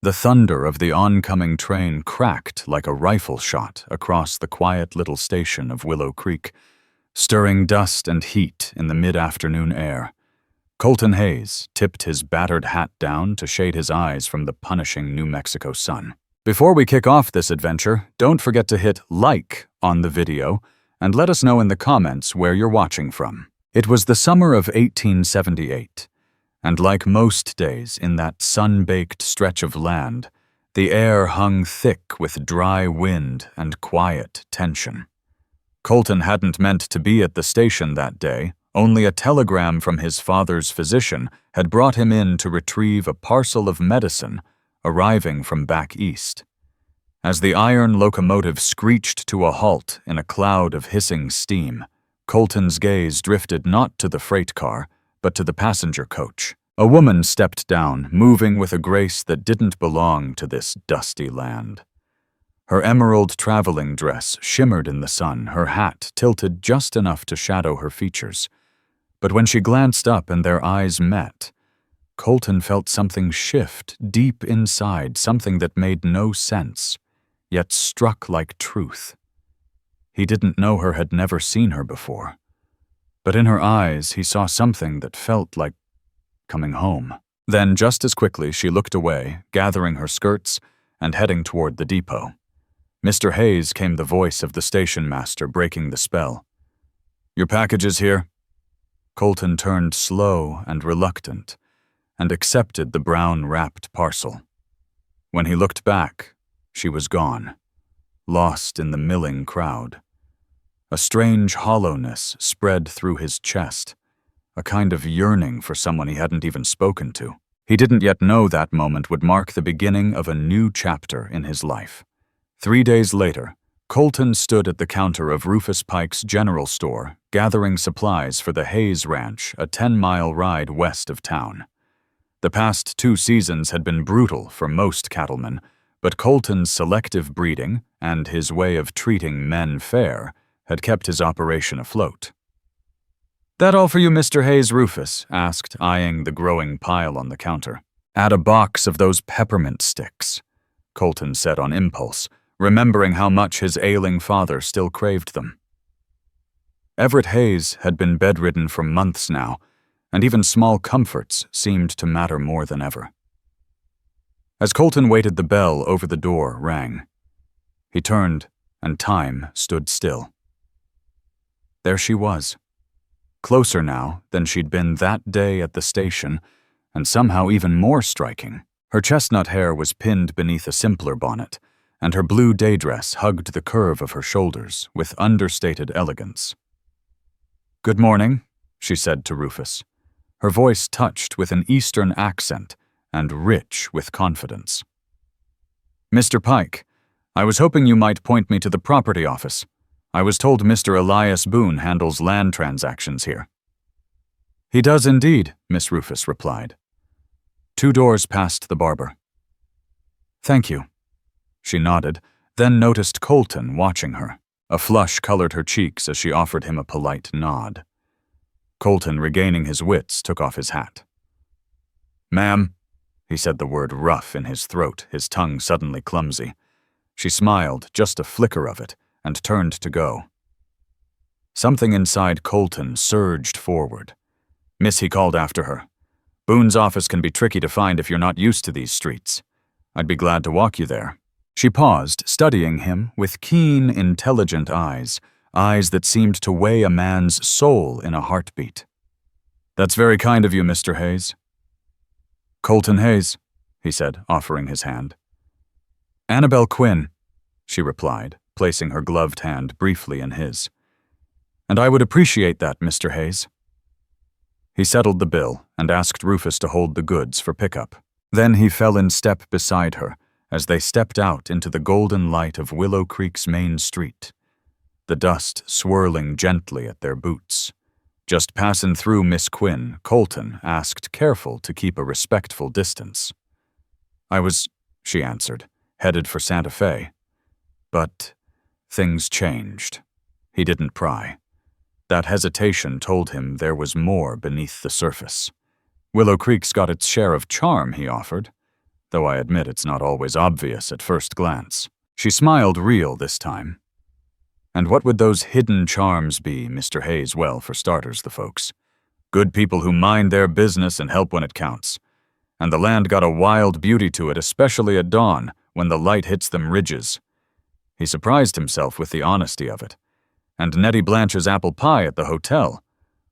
The thunder of the oncoming train cracked like a rifle shot across the quiet little station of Willow Creek, stirring dust and heat in the mid-afternoon air. Colton Hayes tipped his battered hat down to shade his eyes from the punishing New Mexico sun. Before we kick off this adventure, don't forget to hit like on the video and let us know in the comments where you're watching from. It was the summer of 1878, and like most days in that sun-baked stretch of land, the air hung thick with dry wind and quiet tension. Colton hadn't meant to be at the station that day. Only a telegram from his father's physician had brought him in to retrieve a parcel of medicine arriving from back east. As the iron locomotive screeched to a halt in a cloud of hissing steam, Colton's gaze drifted not to the freight car, but to the passenger coach. A woman stepped down, moving with a grace that didn't belong to this dusty land. Her emerald traveling dress shimmered in the sun, her hat tilted just enough to shadow her features. But when she glanced up and their eyes met, Colton felt something shift deep inside, something that made no sense, yet struck like truth. He didn't know her, had never seen her before. But in her eyes, he saw something that felt like coming home. Then, just as quickly, she looked away, gathering her skirts and heading toward the depot. Mr. Hayes, came the voice of the station master, breaking the spell. "Your package is here." Colton turned slow and reluctant and accepted the brown-wrapped parcel. When he looked back, she was gone, lost in the milling crowd. A strange hollowness spread through his chest, a kind of yearning for someone he hadn't even spoken to. He didn't yet know that moment would mark the beginning of a new chapter in his life. 3 days later, Colton stood at the counter of Rufus Pike's general store, gathering supplies for the Hayes Ranch, a 10-mile ride west of town. The past 2 seasons had been brutal for most cattlemen, but Colton's selective breeding and his way of treating men fair had kept his operation afloat. "That all for you, Mr. Hayes?" Rufus asked, eyeing the growing pile on the counter. "Add a box of those peppermint sticks," Colton said on impulse, remembering how much his ailing father still craved them. Everett Hayes had been bedridden for months now, and even small comforts seemed to matter more than ever. As Colton waited, the bell over the door rang. He turned, and time stood still. There she was, closer now than she'd been that day at the station, and somehow even more striking. Her chestnut hair was pinned beneath a simpler bonnet, and her blue day dress hugged the curve of her shoulders with understated elegance. "Good morning," she said to Rufus, her voice touched with an Eastern accent and rich with confidence. "Mr. Pike, I was hoping you might point me to the property office. I was told Mr. Elias Boone handles land transactions here." "He does indeed," Miss Rufus replied. 2 doors past the barber. "Thank you." She nodded, then noticed Colton watching her. A flush colored her cheeks as she offered him a polite nod. Colton, regaining his wits, took off his hat. "Ma'am," he said, the word rough in his throat, his tongue suddenly clumsy. She smiled, just a flicker of it, and turned to go. Something inside Colton surged forward. "Miss," he called after her, "Boone's office can be tricky to find if you're not used to these streets. I'd be glad to walk you there." She paused, studying him with keen, intelligent eyes that seemed to weigh a man's soul in a heartbeat. "That's very kind of you, Mr. Hayes." "Colton Hayes," he said, offering his hand. "Annabelle Quinn," she replied, placing her gloved hand briefly in his. "And I would appreciate that, Mr. Hayes." He settled the bill and asked Rufus to hold the goods for pickup. Then he fell in step beside her as they stepped out into the golden light of Willow Creek's main street, the dust swirling gently at their boots. Just passing through Miss Quinn, Colton asked, careful to keep a respectful distance. "I was," she answered, "headed for Santa Fe." But things changed. He didn't pry. That hesitation told him there was more beneath the surface. Willow Creek's got its share of charm, he offered. though I admit it's not always obvious at first glance. She smiled real this time. And what would those hidden charms be, Mr. Hayes? Well, for starters, the folks. Good people who mind their business and help when it counts. And the land got a wild beauty to it, especially at dawn, when the light hits them ridges. He surprised himself with the honesty of it. And Nettie Blanche's apple pie at the hotel.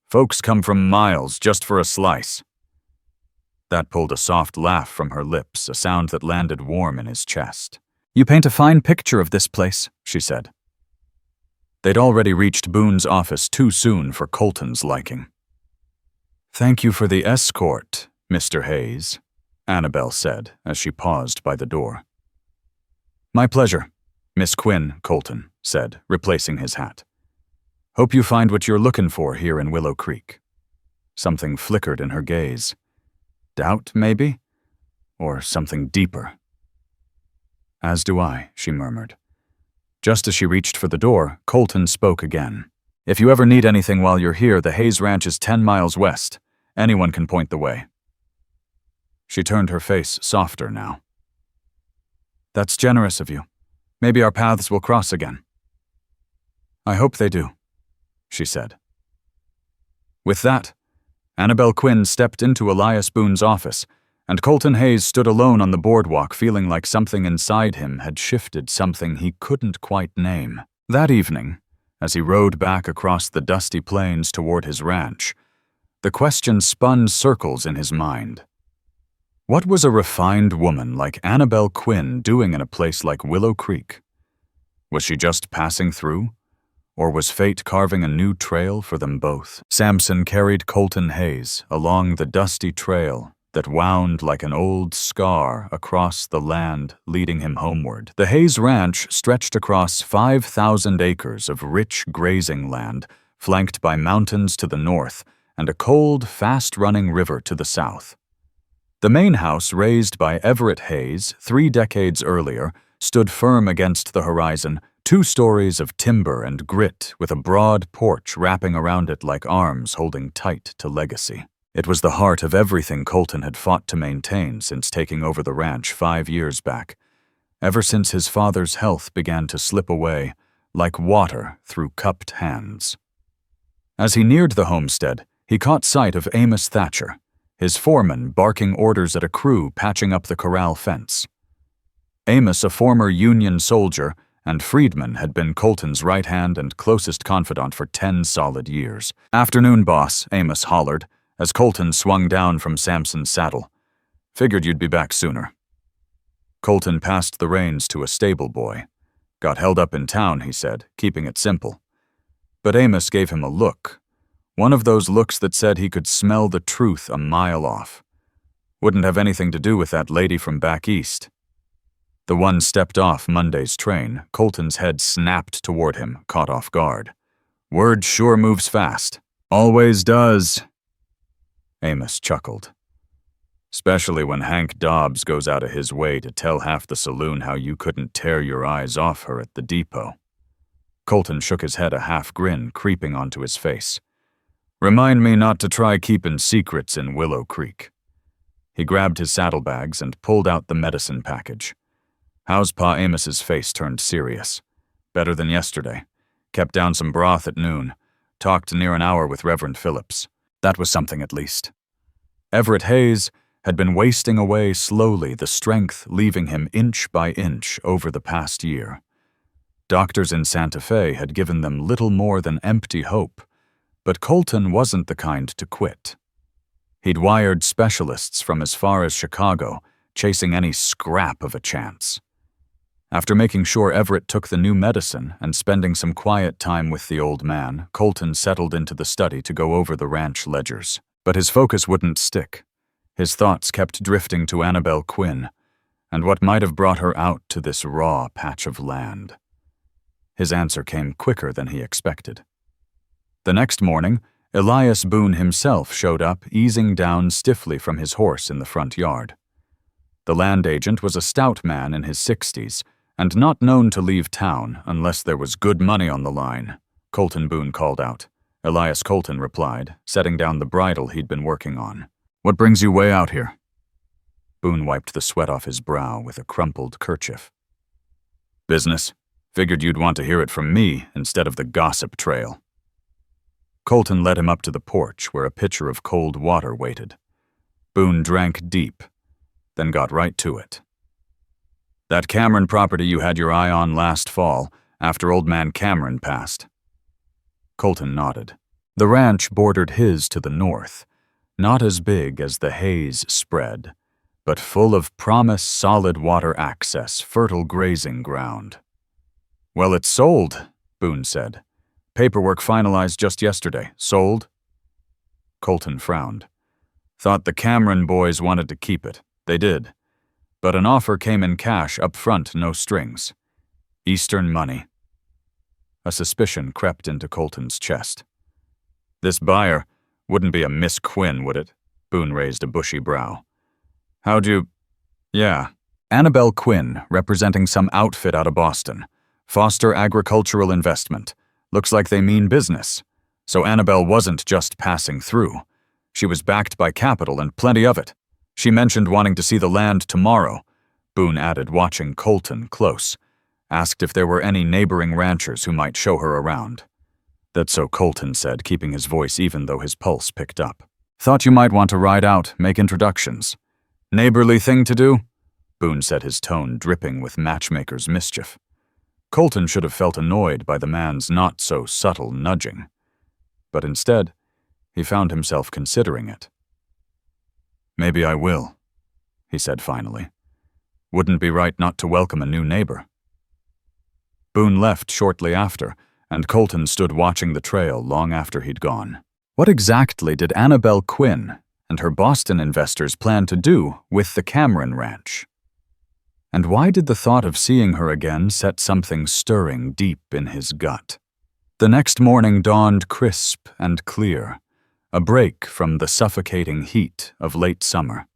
Folks come from miles just for a slice. That pulled a soft laugh from her lips, a sound that landed warm in his chest. "You paint a fine picture of this place," she said. They'd already reached Boone's office too soon for Colton's liking. "Thank you for the escort, Mr. Hayes," Annabelle said as she paused by the door. "My pleasure, Miss Quinn," Colton said, replacing his hat. "Hope you find what you're looking for here in Willow Creek." Something flickered in her gaze. Doubt, maybe? Or something deeper? "As do I," she murmured. Just as she reached for the door, Colton spoke again. "If you ever need anything while you're here, the Hayes Ranch is 10 miles west. Anyone can point the way." She turned her face softer now. "That's generous of you. Maybe our paths will cross again." "I hope they do," she said. With that, Annabelle Quinn stepped into Elias Boone's office, and Colton Hayes stood alone on the boardwalk, feeling like something inside him had shifted, something he couldn't quite name. That evening, as he rode back across the dusty plains toward his ranch, the question spun circles in his mind. What was a refined woman like Annabelle Quinn doing in a place like Willow Creek? Was she just passing through? Or was fate carving a new trail for them both? Samson carried Colton Hayes along the dusty trail that wound like an old scar across the land, leading him homeward. The Hayes Ranch stretched across 5,000 acres of rich grazing land, flanked by mountains to the north and a cold, fast-running river to the south. The main house, raised by Everett Hayes 3 decades earlier, stood firm against the horizon, 2 stories of timber and grit with a broad porch wrapping around it like arms holding tight to legacy. It was the heart of everything Colton had fought to maintain since taking over the ranch 5 years back, ever since his father's health began to slip away like water through cupped hands. As he neared the homestead, he caught sight of Amos Thatcher, his foreman barking orders at a crew patching up the corral fence. Amos, a former Union soldier, and Friedman had been Colton's right hand and closest confidant for 10 solid years. "Afternoon, boss," Amos hollered, as Colton swung down from Samson's saddle. "Figured you'd be back sooner." Colton passed the reins to a stable boy. "Got held up in town," he said, keeping it simple. But Amos gave him a look. One of those looks that said he could smell the truth a mile off. Wouldn't have anything to do with that lady from back east. The one stepped off Monday's train. Colton's head snapped toward him, caught off guard. "Word sure moves fast. Always does." Amos chuckled. "Especially when Hank Dobbs goes out of his way to tell half the saloon how you couldn't tear your eyes off her at the depot." Colton shook his head, a half grin creeping onto his face. "Remind me not to try keeping secrets in Willow Creek." He grabbed his saddlebags and pulled out the medicine package. How's Pa Amos's face turned serious. "Better than yesterday. Kept down some broth at noon. Talked near an hour with Reverend Phillips. That was something at least." Everett Hayes had been wasting away slowly, the strength leaving him inch by inch over the past year. Doctors in Santa Fe had given them little more than empty hope, but Colton wasn't the kind to quit. He'd wired specialists from as far as Chicago, chasing any scrap of a chance. After making sure Everett took the new medicine and spending some quiet time with the old man, Colton settled into the study to go over the ranch ledgers. But his focus wouldn't stick. His thoughts kept drifting to Annabelle Quinn, and what might have brought her out to this raw patch of land. His answer came quicker than he expected. The next morning, Elias Boone himself showed up, easing down stiffly from his horse in the front yard. The land agent was a stout man in his 60s, and not known to leave town unless there was good money on the line, Colton Boone called out. Elias Colton replied, setting down the bridle he'd been working on. "What brings you way out here?" Boone wiped the sweat off his brow with a crumpled kerchief. Business. Figured you'd want to hear it from me instead of the gossip trail. Colton led him up to the porch where a pitcher of cold water waited. Boone drank deep, then got right to it. That Cameron property you had your eye on last fall, after old man Cameron passed. Colton nodded. The ranch bordered his to the north, not as big as the Hayes spread, but full of promised solid water access, fertile grazing ground. Well, it's sold, Boone said. Paperwork finalized just yesterday. Sold? Colton frowned. Thought the Cameron boys wanted to keep it. They did. But an offer came in cash up front, no strings. Eastern money. A suspicion crept into Colton's chest. This buyer wouldn't be a Miss Quinn, would it? Boone raised a bushy brow. How'd you... Yeah. Annabelle Quinn, representing some outfit out of Boston. Foster Agricultural Investment. Looks like they mean business. So Annabelle wasn't just passing through. She was backed by capital and plenty of it. She mentioned wanting to see the land tomorrow, Boone added, watching Colton close. Asked if there were any neighboring ranchers who might show her around. That's so, Colton said, keeping his voice even though his pulse picked up. Thought you might want to ride out, make introductions. Neighborly thing to do? Boone said, his tone dripping with matchmaker's mischief. Colton should have felt annoyed by the man's not-so-subtle nudging. But instead, he found himself considering it. Maybe I will, he said finally. Wouldn't be right not to welcome a new neighbor. Boone left shortly after, and Colton stood watching the trail long after he'd gone. What exactly did Annabelle Quinn and her Boston investors plan to do with the Cameron Ranch? And why did the thought of seeing her again set something stirring deep in his gut? The next morning dawned crisp and clear, a break from the suffocating heat of late summer.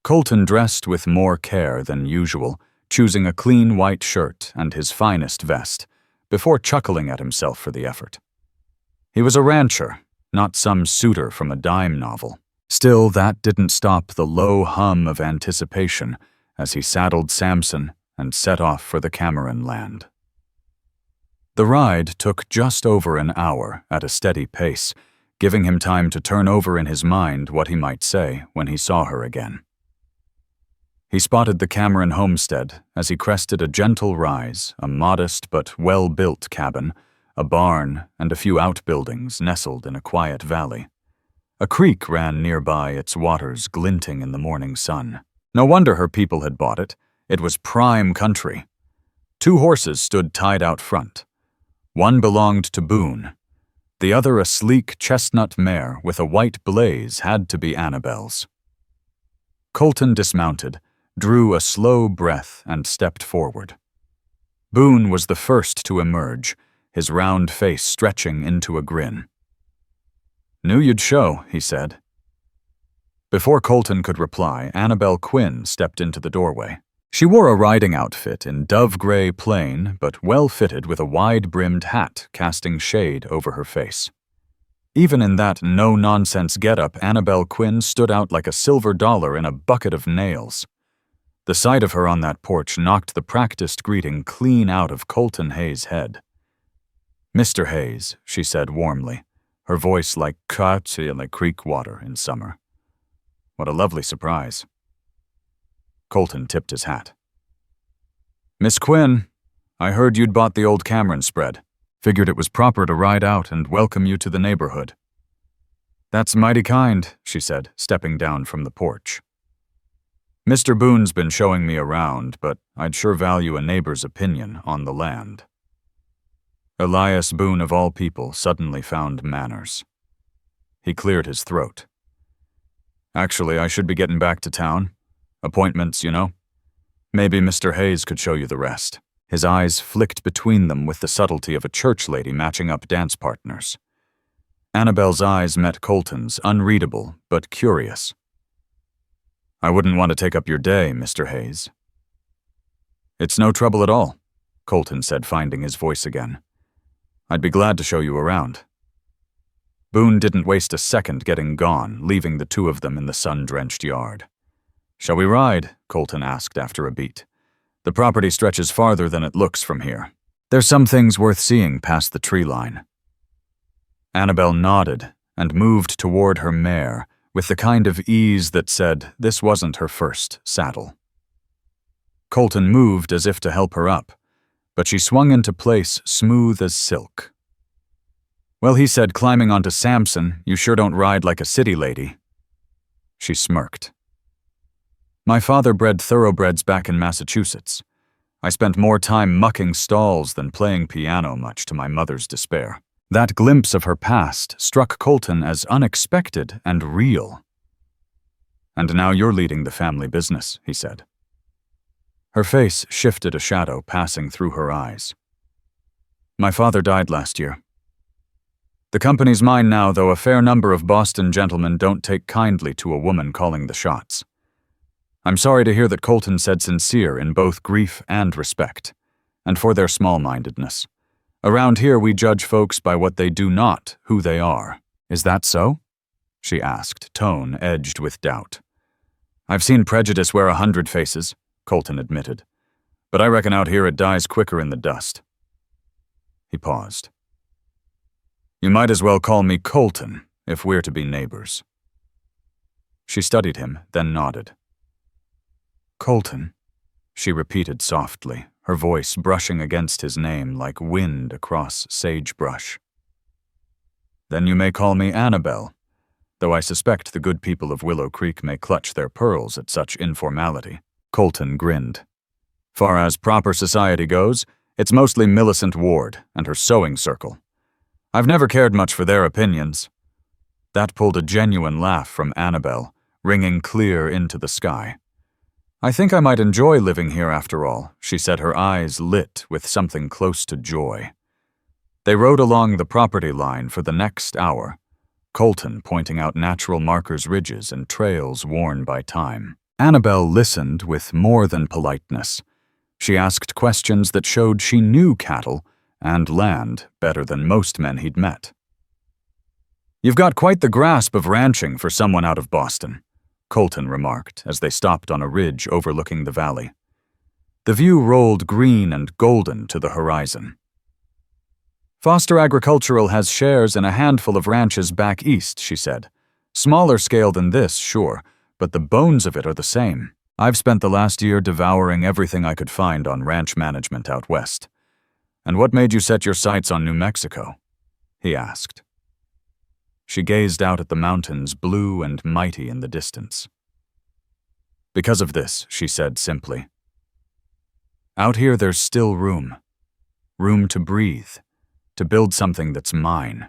Colton dressed with more care than usual, choosing a clean white shirt and his finest vest, before chuckling at himself for the effort. He was a rancher, not some suitor from a dime novel. Still, that didn't stop the low hum of anticipation as he saddled Samson and set off for the Cameron land. The ride took just over an hour at a steady pace, giving him time to turn over in his mind what he might say when he saw her again. He spotted the Cameron homestead as he crested a gentle rise, a modest but well-built cabin, a barn, and a few outbuildings nestled in a quiet valley. A creek ran nearby, its waters glinting in the morning sun. No wonder her people had bought it. It was prime country. 2 horses stood tied out front. One belonged to Boone. The other, a sleek chestnut mare with a white blaze, had to be Annabelle's. Colton dismounted, drew a slow breath, and stepped forward. Boone was the first to emerge, his round face stretching into a grin. Knew you'd show, he said. Before Colton could reply, Annabelle Quinn stepped into the doorway. She wore a riding outfit in dove-gray plain, but well-fitted with a wide-brimmed hat casting shade over her face. Even in that no-nonsense getup, Annabelle Quinn stood out like a silver dollar in a bucket of nails. The sight of her on that porch knocked the practiced greeting clean out of Colton Hayes' head. "Mr. Hayes," she said warmly, her voice like creek water in summer. "What a lovely surprise." Colton tipped his hat. "Miss Quinn, I heard you'd bought the old Cameron spread. Figured it was proper to ride out and welcome you to the neighborhood." "That's mighty kind," she said, stepping down from the porch. "Mr. Boone's been showing me around, but I'd sure value a neighbor's opinion on the land." Elias Boone, of all people, suddenly found manners. He cleared his throat. "Actually, I should be getting back to town. Appointments, you know. Maybe Mr. Hayes could show you the rest." His eyes flicked between them with the subtlety of a church lady matching up dance partners. Annabelle's eyes met Colton's, unreadable but curious. "I wouldn't want to take up your day, Mr. Hayes." "It's no trouble at all," Colton said, finding his voice again. "I'd be glad to show you around." Boone didn't waste a second getting gone, leaving the 2 of them in the sun-drenched yard. "Shall we ride?" Colton asked after a beat. "The property stretches farther than it looks from here. There's some things worth seeing past the tree line." Annabelle nodded and moved toward her mare with the kind of ease that said this wasn't her first saddle. Colton moved as if to help her up, but she swung into place smooth as silk. "Well," he said, climbing onto Samson, "you sure don't ride like a city lady." She smirked. "My father bred thoroughbreds back in Massachusetts. I spent more time mucking stalls than playing piano, much to my mother's despair." That glimpse of her past struck Colton as unexpected and real. "And now you're leading the family business," he said. Her face shifted, a shadow passing through her eyes. "My father died last year. The company's mine now, though a fair number of Boston gentlemen don't take kindly to a woman calling the shots. I'm sorry to hear that," Colton said, sincere in both grief and respect, and for their small-mindedness. "Around here we judge folks by what they do, not who they are." "Is that so?" she asked, tone edged with doubt. "I've seen prejudice wear 100 faces," Colton admitted, "but I reckon out here it dies quicker in the dust." He paused. "You might as well call me Colton, if we're to be neighbors." She studied him, then nodded. "Colton," she repeated softly, her voice brushing against his name like wind across sagebrush. "Then you may call me Annabelle, though I suspect the good people of Willow Creek may clutch their pearls at such informality." Colton grinned. "Far as proper society goes, it's mostly Millicent Ward and her sewing circle. I've never cared much for their opinions." That pulled a genuine laugh from Annabelle, ringing clear into the sky. "I think I might enjoy living here after all," she said, her eyes lit with something close to joy. They rode along the property line for the next hour, Colton pointing out natural markers, ridges, and trails worn by time. Annabelle listened with more than politeness. She asked questions that showed she knew cattle and land better than most men he'd met. "You've got quite the grasp of ranching for someone out of Boston," Colton remarked as they stopped on a ridge overlooking the valley. The view rolled green and golden to the horizon. "Foster Agricultural has shares in a handful of ranches back east," she said. "Smaller scale than this, sure, but the bones of it are the same. I've spent the last year devouring everything I could find on ranch management out west." "And what made you set your sights on New Mexico?" he asked. She gazed out at the mountains, blue and mighty in the distance. "Because of this," she said simply. "Out here there's still room. Room to breathe, to build something that's mine."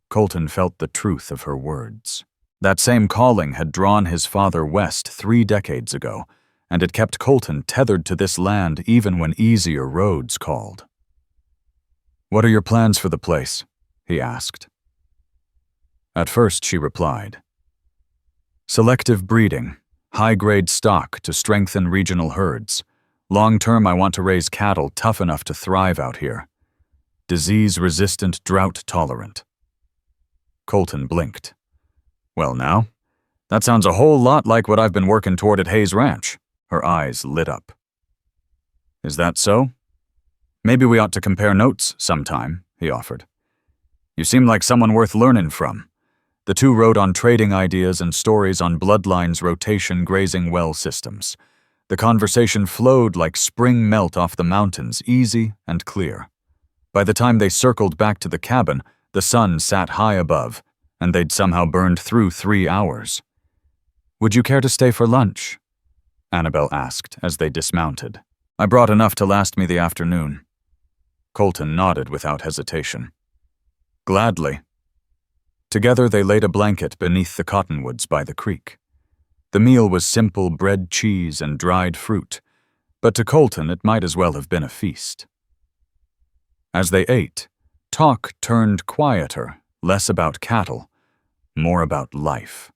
Colton felt the truth of her words. That same calling had drawn his father west 3 decades ago, and it kept Colton tethered to this land even when easier roads called. "What are your plans for the place?" he asked. At first she replied, "Selective breeding, high-grade stock to strengthen regional herds. Long-term I want to raise cattle tough enough to thrive out here. Disease-resistant, drought-tolerant." Colton blinked. "Well now, that sounds a whole lot like what I've been working toward at Hayes Ranch." Her eyes lit up. "Is that so? Maybe we ought to compare notes sometime," he offered. "You seem like someone worth learning from." The two wrote on trading ideas and stories on bloodlines, rotation, grazing well systems. The conversation flowed like spring melt off the mountains, easy and clear. By the time they circled back to the cabin, the sun sat high above, and they'd somehow burned through 3 hours. "Would you care to stay for lunch?" Annabelle asked as they dismounted. "I brought enough to last me the afternoon." Colton nodded without hesitation. "Gladly." Together they laid a blanket beneath the cottonwoods by the creek. The meal was simple bread, cheese, and dried fruit, but to Colton it might as well have been a feast. As they ate, talk turned quieter, less about cattle, more about life.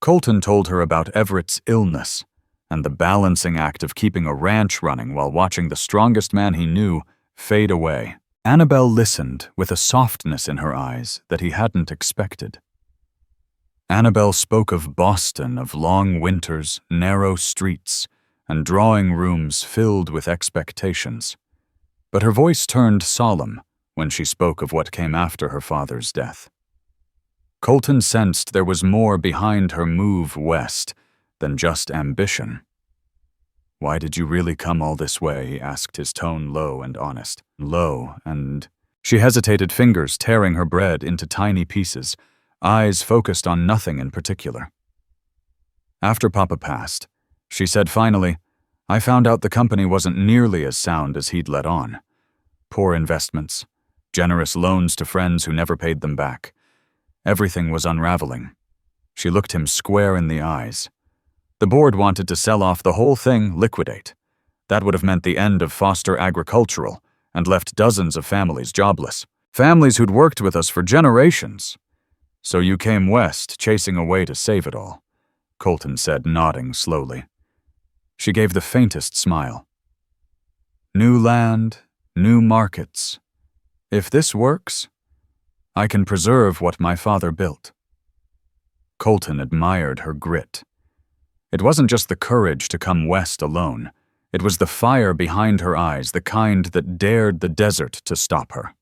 Colton told her about Everett's illness and the balancing act of keeping a ranch running while watching the strongest man he knew fade away. Annabelle listened with a softness in her eyes that he hadn't expected. Annabel spoke of Boston, of long winters, narrow streets, and drawing rooms filled with expectations. But her voice turned solemn when she spoke of what came after her father's death. Colton sensed there was more behind her move west than just ambition. "Why did you really come all this way?" he asked, his tone low and honest. Low and... She hesitated, fingers tearing her bread into tiny pieces, eyes focused on nothing in particular. After Papa passed, she said finally, "I found out the company wasn't nearly as sound as he'd let on. Poor investments, generous loans to friends who never paid them back. Everything was unraveling." She looked him square in the eyes. The board wanted to sell off the whole thing, liquidate. That would have meant the end of Foster Agricultural and left dozens of families jobless. Families who'd worked with us for generations. "So you came west, chasing a way to save it all," Colton said, nodding slowly. She gave the faintest smile. "New land, new markets. If this works, I can preserve what my father built." Colton admired her grit. It wasn't just the courage to come west alone. It was the fire behind her eyes, the kind that dared the desert to stop her.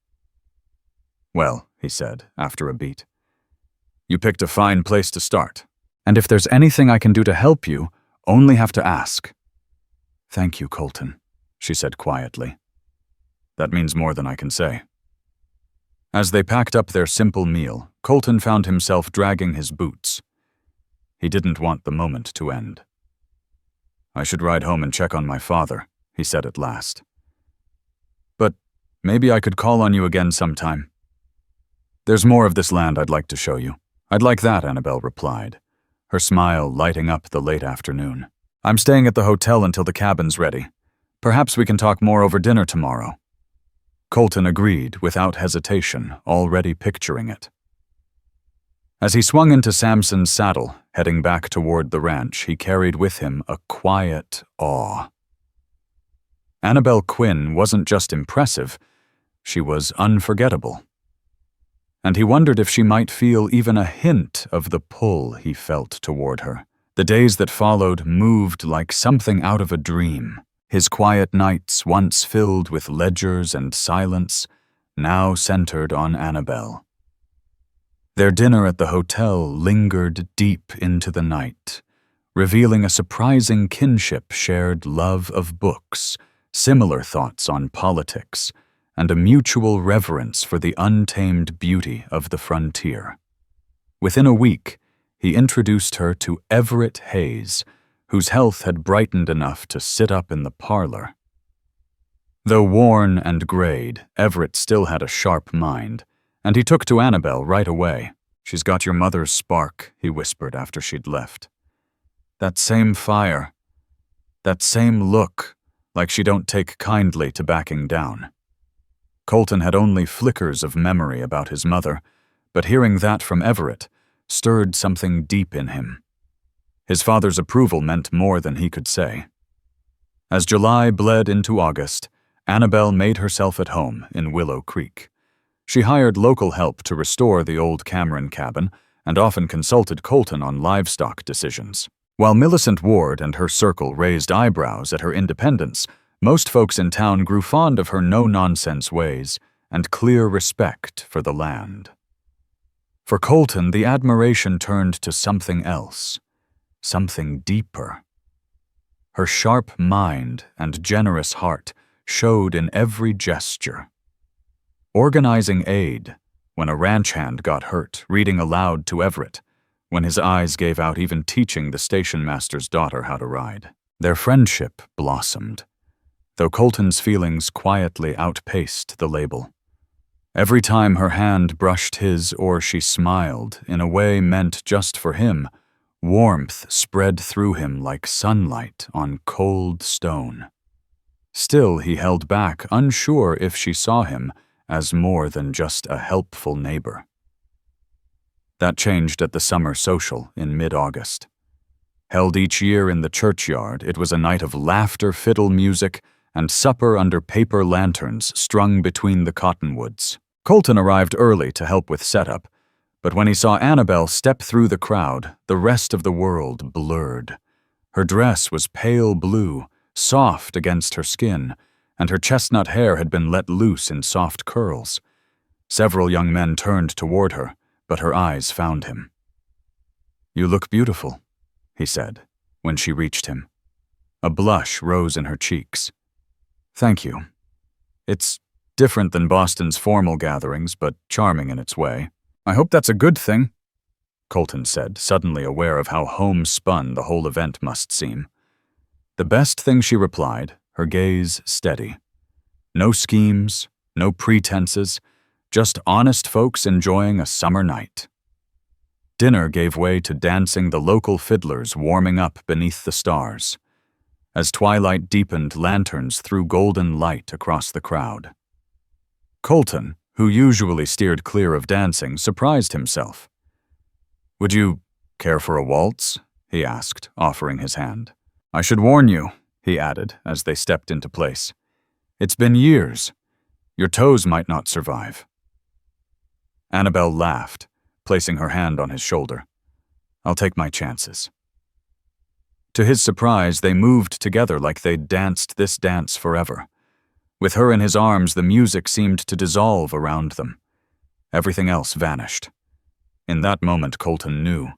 "Well," he said, after a beat, "you picked a fine place to start. And if there's anything I can do to help you, only have to ask." "Thank you, Colton," she said quietly. "That means more than I can say." As they packed up their simple meal, Colton found himself dragging his boots. He didn't want the moment to end. "I should ride home and check on my father," he said at last. "But maybe I could call on you again sometime. There's more of this land I'd like to show you." "I'd like that," Annabel replied, her smile lighting up the late afternoon. "I'm staying at the hotel until the cabin's ready. Perhaps we can talk more over dinner tomorrow." Colton agreed without hesitation, already picturing it. As he swung into Samson's saddle, heading back toward the ranch, he carried with him a quiet awe. Annabel Quinn wasn't just impressive, she was unforgettable. And he wondered if she might feel even a hint of the pull he felt toward her. The days that followed moved like something out of a dream. His quiet nights, once filled with ledgers and silence, now centered on Annabel. Their dinner at the hotel lingered deep into the night, revealing a surprising kinship, shared love of books, similar thoughts on politics, and a mutual reverence for the untamed beauty of the frontier. Within a week, he introduced her to Everett Hayes, whose health had brightened enough to sit up in the parlor. Though worn and grayed, Everett still had a sharp mind, and he took to Annabel right away. "She's got your mother's spark," he whispered after she'd left. "That same fire, that same look, like she don't take kindly to backing down." Colton had only flickers of memory about his mother, but hearing that from Everett stirred something deep in him. His father's approval meant more than he could say. As July bled into August, Annabel made herself at home in Willow Creek. She hired local help to restore the old Cameron cabin and often consulted Colton on livestock decisions. While Millicent Ward and her circle raised eyebrows at her independence, most folks in town grew fond of her no-nonsense ways and clear respect for the land. For Colton, the admiration turned to something else, something deeper. Her sharp mind and generous heart showed in every gesture. Organizing aid when a ranch hand got hurt, reading aloud to Everett, when his eyes gave out, even teaching the station master's daughter how to ride. Their friendship blossomed, though Colton's feelings quietly outpaced the label. Every time her hand brushed his or she smiled in a way meant just for him, warmth spread through him like sunlight on cold stone. Still, he held back, unsure if she saw him as more than just a helpful neighbor. That changed at the summer social in mid-August. Held each year in the churchyard, it was a night of laughter, fiddle music, and supper under paper lanterns strung between the cottonwoods. Colton arrived early to help with setup, But when he saw Annabelle step through the crowd, the rest of the world blurred. Her dress was pale blue, soft against her skin, and her chestnut hair had been let loose in soft curls. Several young men turned toward her, but her eyes found him. "You look beautiful," he said, when she reached him. A blush rose in her cheeks. "Thank you. It's different than Boston's formal gatherings, but charming in its way." "I hope that's a good thing," Colton said, suddenly aware of how homespun the whole event must seem. "The best thing," she replied, her gaze steady. "No schemes, no pretenses, just honest folks enjoying a summer night." Dinner gave way to dancing, the local fiddlers warming up beneath the stars. As twilight deepened, lanterns threw golden light across the crowd. Colton, who usually steered clear of dancing, surprised himself. "Would you care for a waltz?" he asked, offering his hand. "I should warn you," he added as they stepped into place. "It's been years. Your toes might not survive." Annabelle laughed, placing her hand on his shoulder. "I'll take my chances." To his surprise, they moved together like they'd danced this dance forever. With her in his arms, the music seemed to dissolve around them. Everything else vanished. In that moment, Colton knew.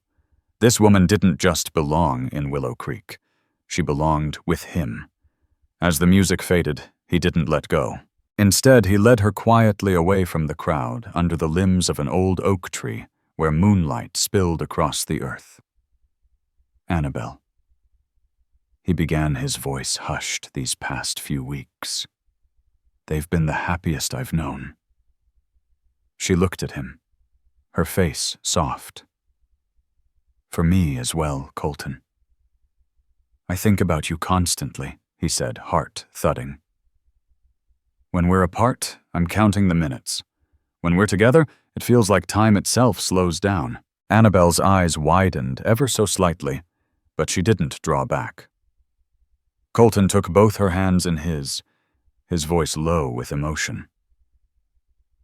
This woman didn't just belong in Willow Creek. She belonged with him. As the music faded, he didn't let go. Instead, he led her quietly away from the crowd, under the limbs of an old oak tree, where moonlight spilled across the earth. "Annabelle." He began, his voice hushed these past few weeks. "They've been the happiest I've known." She looked at him, her face soft. "For me as well, Colton." "I think about you constantly," he said, heart thudding. "When we're apart, I'm counting the minutes. When we're together, it feels like time itself slows down." Annabelle's eyes widened ever so slightly, but she didn't draw back. Colton took both her hands in his voice low with emotion.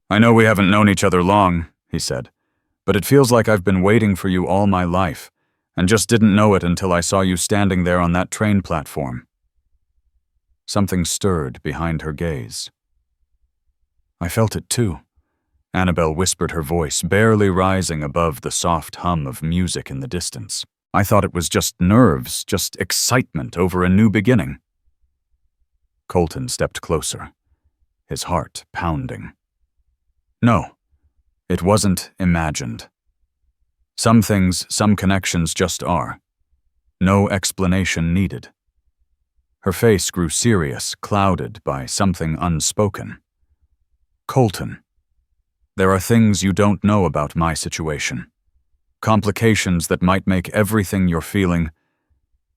"I know we haven't known each other long," he said, "but it feels like I've been waiting for you all my life, and just didn't know it until I saw you standing there on that train platform." Something stirred behind her gaze. "I felt it too," Annabelle whispered, her voice barely rising above the soft hum of music in the distance. "I thought it was just nerves, just excitement over a new beginning." Colton stepped closer, his heart pounding. "No, it wasn't imagined. Some things, some connections just are. No explanation needed." Her face grew serious, clouded by something unspoken. "Colton, there are things you don't know about my situation. Complications that might make everything you're feeling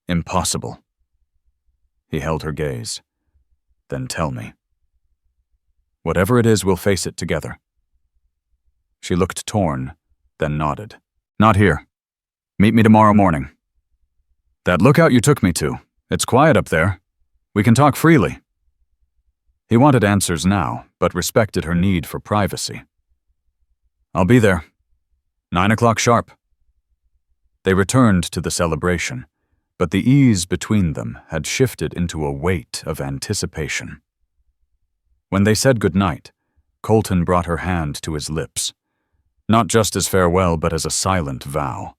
impossible." He held her gaze. "Then tell me. Whatever it is, we'll face it together." She looked torn, then nodded. "Not here. Meet me tomorrow morning. That lookout you took me to. It's quiet up there. We can talk freely." He wanted answers now, but respected her need for privacy. "I'll be there. 9 o'clock sharp." They returned to the celebration, but the ease between them had shifted into a weight of anticipation. When they said goodnight, Colton brought her hand to his lips, not just as farewell but as a silent vow.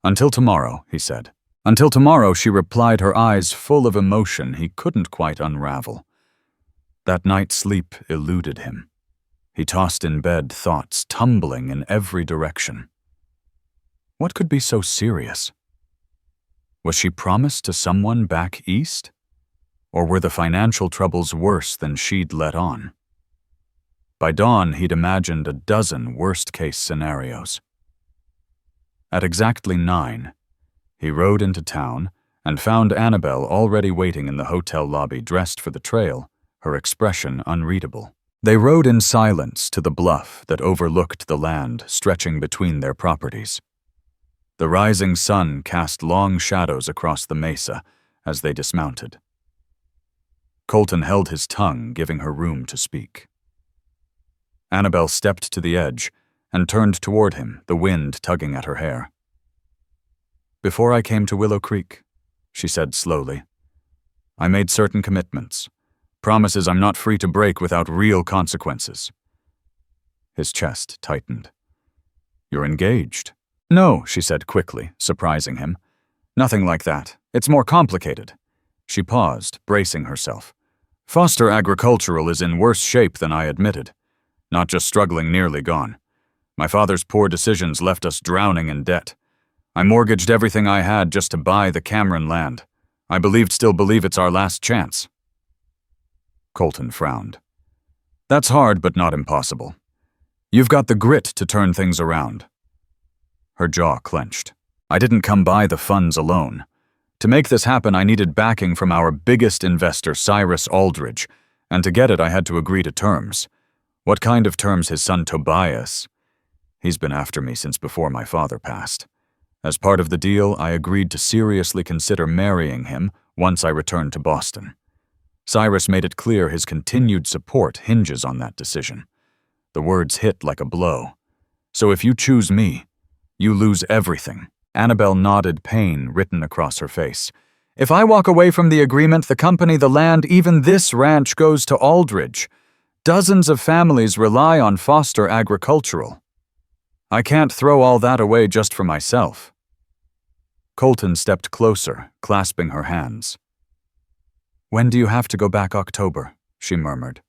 "Until tomorrow," he said. "Until tomorrow," she replied, her eyes full of emotion he couldn't quite unravel. That night's sleep eluded him. He tossed in bed, thoughts tumbling in every direction. What could be so serious? Was she promised to someone back east? Or were the financial troubles worse than she'd let on? By dawn, he'd imagined a dozen worst-case scenarios. At exactly 9, he rode into town and found Annabelle already waiting in the hotel lobby, dressed for the trail, her expression unreadable. They rode in silence to the bluff that overlooked the land stretching between their properties. The rising sun cast long shadows across the mesa as they dismounted. Colton held his tongue, giving her room to speak. Annabelle stepped to the edge, and turned toward him, the wind tugging at her hair. "Before I came to Willow Creek," she said slowly, "I made certain commitments, promises I'm not free to break without real consequences." His chest tightened. "You're engaged?" "No," she said quickly, surprising him. "Nothing like that. It's more complicated." She paused, bracing herself. "Foster Agricultural is in worse shape than I admitted. Not just struggling, nearly gone. My father's poor decisions left us drowning in debt. I mortgaged everything I had just to buy the Cameron land. I still believe it's our last chance." Colton frowned. "That's hard, but not impossible. You've got the grit to turn things around." Her jaw clenched. "I didn't come by the funds alone. To make this happen, I needed backing from our biggest investor, Cyrus Aldridge, and to get it, I had to agree to terms. What kind of terms? His son Tobias. He's been after me since before my father passed. As part of the deal, I agreed to seriously consider marrying him once I returned to Boston. Cyrus made it clear his continued support hinges on that decision." The words hit like a blow. "So if you choose me, you lose everything." Annabelle nodded, pain written across her face. "If I walk away from the agreement, the company, the land, even this ranch goes to Aldridge. Dozens of families rely on Foster Agricultural. I can't throw all that away just for myself." Colton stepped closer, clasping her hands. "When do you have to go back?" "October," she murmured.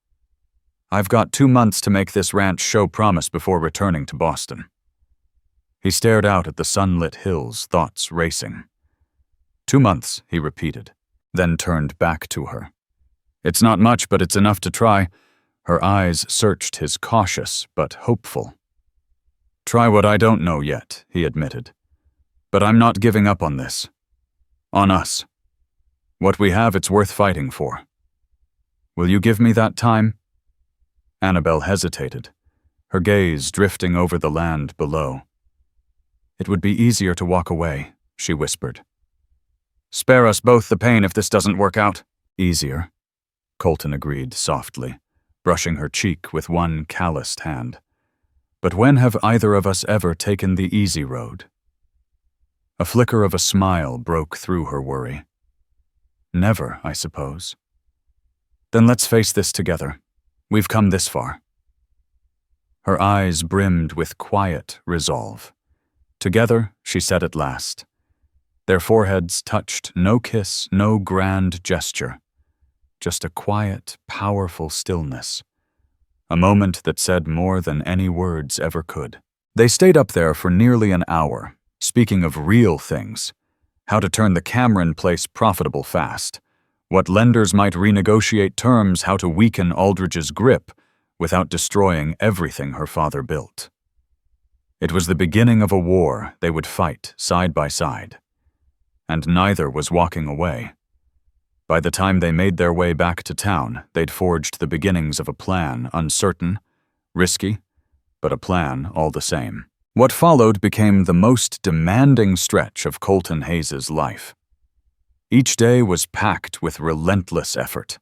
"I've got 2 months to make this ranch show promise before returning to Boston." He stared out at the sunlit hills, thoughts racing. 2 months, he repeated, then turned back to her. "It's not much, but it's enough to try." Her eyes searched his, cautious but hopeful. "Try what I don't know yet," he admitted. "But I'm not giving up on this. On us. What we have, it's worth fighting for. Will you give me that time?" Annabelle hesitated, her gaze drifting over the land below. "It would be easier to walk away," she whispered. "Spare us both the pain if this doesn't work out." "Easier," Colton agreed softly, brushing her cheek with one calloused hand. "But when have either of us ever taken the easy road?" A flicker of a smile broke through her worry. "Never, I suppose." "Then let's face this together. We've come this far." Her eyes brimmed with quiet resolve. "Together," she said at last. Their foreheads touched, no kiss, no grand gesture. Just a quiet, powerful stillness. A moment that said more than any words ever could. They stayed up there for nearly an hour, speaking of real things. How to turn the Cameron place profitable fast. What lenders might renegotiate terms, how to weaken Aldridge's grip without destroying everything her father built. It was the beginning of a war they would fight side by side. And neither was walking away. By the time they made their way back to town, they'd forged the beginnings of a plan, uncertain, risky, but a plan all the same. What followed became the most demanding stretch of Colton Hayes' life. Each day was packed with relentless effort.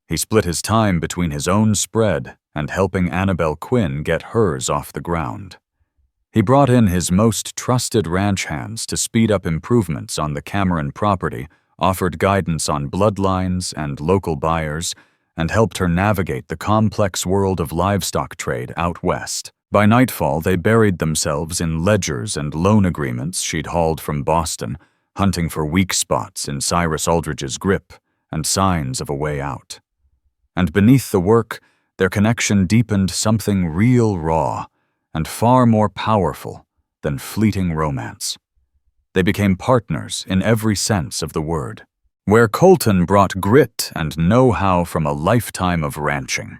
He split his time between his own spread and helping Annabelle Quinn get hers off the ground. He brought in his most trusted ranch hands to speed up improvements on the Cameron property, offered guidance on bloodlines and local buyers, and helped her navigate the complex world of livestock trade out west. By nightfall, they buried themselves in ledgers and loan agreements she'd hauled from Boston, hunting for weak spots in Cyrus Aldridge's grip and signs of a way out. And beneath the work, their connection deepened something real raw and far more powerful than fleeting romance. They became partners in every sense of the word, where Colton brought grit and know-how from a lifetime of ranching.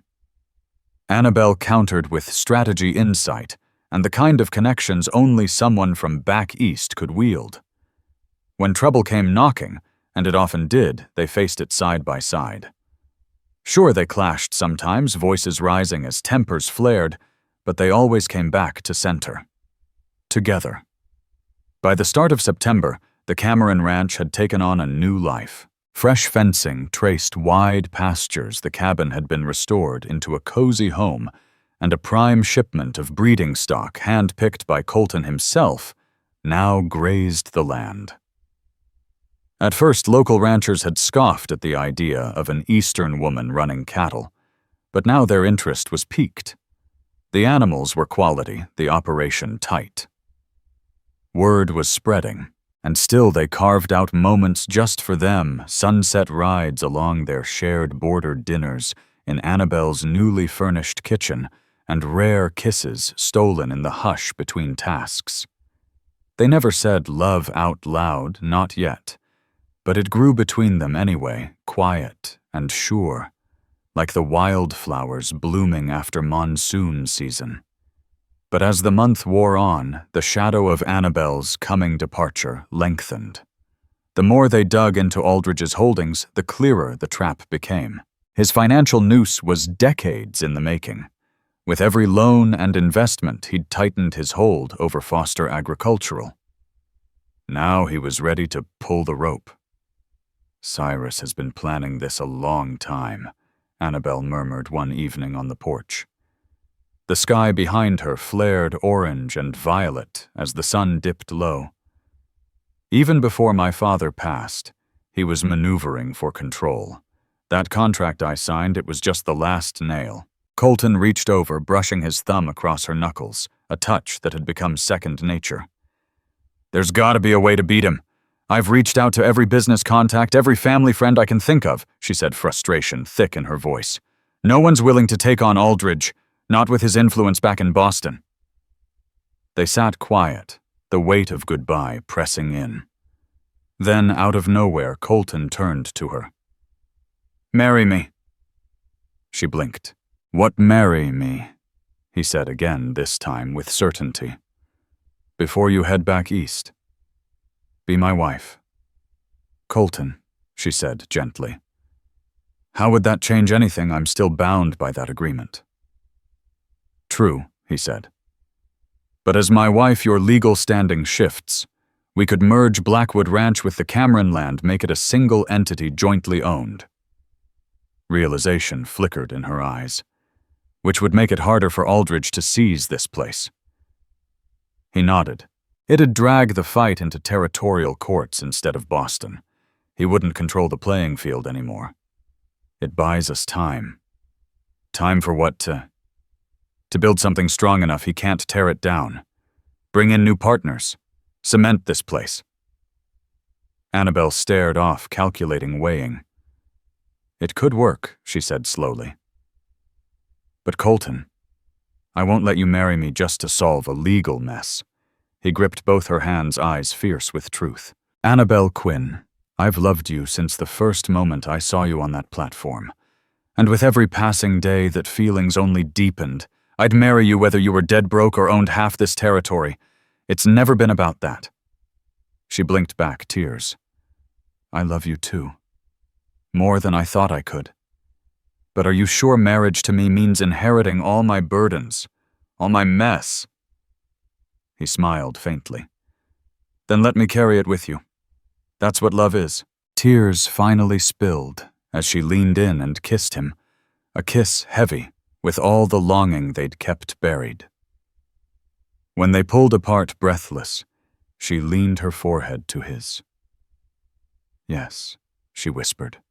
Annabelle countered with strategy insight and the kind of connections only someone from back east could wield. When trouble came knocking, and it often did, they faced it side by side. Sure, they clashed sometimes, voices rising as tempers flared, but they always came back to center. Together. By the start of September, the Cameron Ranch had taken on a new life. Fresh fencing traced wide pastures the cabin had been restored into a cozy home, and a prime shipment of breeding stock hand-picked by Colton himself now grazed the land. At first, local ranchers had scoffed at the idea of an Eastern woman running cattle, but now their interest was piqued. The animals were quality, the operation tight. Word was spreading, and still they carved out moments just for them, sunset rides along their shared bordered dinners in Annabelle's newly furnished kitchen, and rare kisses stolen in the hush between tasks. They never said love out loud, not yet, but it grew between them anyway, quiet and sure, like the wildflowers blooming after monsoon season. But as the month wore on, the shadow of Annabelle's coming departure lengthened. The more they dug into Aldridge's holdings, the clearer the trap became. His financial noose was decades in the making. With every loan and investment, he'd tightened his hold over Foster Agricultural. Now he was ready to pull the rope. "Cyrus has been planning this a long time," Annabelle murmured one evening on the porch. The sky behind her flared orange and violet as the sun dipped low. "Even before my father passed, he was maneuvering for control. That contract I signed, it was just the last nail." Colton reached over, brushing his thumb across her knuckles, a touch that had become second nature. "There's gotta be a way to beat him. I've reached out to every business contact, every family friend I can think of," she said, frustration thick in her voice. "No one's willing to take on Aldridge, not with his influence back in Boston." They sat quiet, the weight of goodbye pressing in. Then, out of nowhere, Colton turned to her. "Marry me." She blinked. "What marry me?" he said again, this time with certainty. "Before you head back east. Be my wife." "Colton," she said gently. "How would that change anything? I'm still bound by that agreement." "True," he said. "But as my wife, your legal standing shifts. We could merge Blackwood Ranch with the Cameron land, make it a single entity jointly owned." Realization flickered in her eyes, which would make it harder for Aldridge to seize this place. He nodded. It'd drag the fight into territorial courts instead of Boston. He wouldn't control the playing field anymore. It buys us time. Time for what? To build something strong enough he can't tear it down. Bring in new partners. Cement this place. Annabelle stared off, calculating, weighing. "It could work," she said slowly. "But Colton, I won't let you marry me just to solve a legal mess." He gripped both her hands, eyes fierce with truth. "Annabelle Quinn, I've loved you since the first moment I saw you on that platform. And with every passing day that feelings only deepened. I'd marry you whether you were dead broke or owned half this territory. It's never been about that." She blinked back, tears. "I love you too. More than I thought I could. But are you sure marriage to me means inheriting all my burdens, all my mess?" He smiled faintly. "Then let me carry it with you. That's what love is." Tears finally spilled as she leaned in and kissed him, a kiss heavy with all the longing they'd kept buried. When they pulled apart breathless, she leaned her forehead to his. "Yes," she whispered.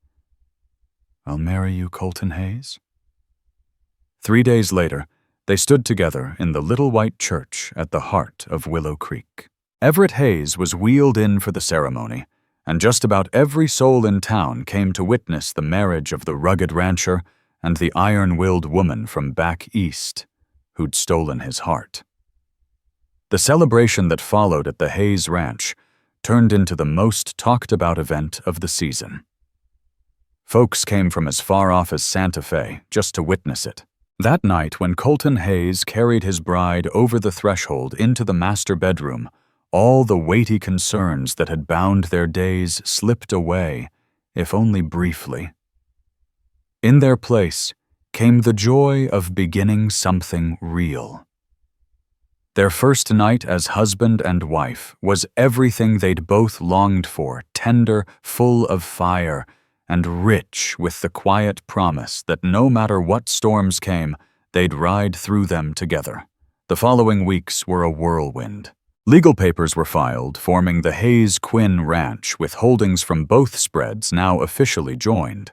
"I'll marry you, Colton Hayes." 3 days later, they stood together in the little white church at the heart of Willow Creek. Everett Hayes was wheeled in for the ceremony, and just about every soul in town came to witness the marriage of the rugged rancher and the iron-willed woman from back east who'd stolen his heart. The celebration that followed at the Hayes Ranch turned into the most talked-about event of the season. Folks came from as far off as Santa Fe just to witness it. That night, when Colton Hayes carried his bride over the threshold into the master bedroom, all the weighty concerns that had bound their days slipped away, if only briefly. In their place came the joy of beginning something real. Their first night as husband and wife was everything they'd both longed for, tender, full of fire, and rich with the quiet promise that no matter what storms came, they'd ride through them together. The following weeks were a whirlwind. Legal papers were filed, forming the Hayes Quinn Ranch, with holdings from both spreads now officially joined.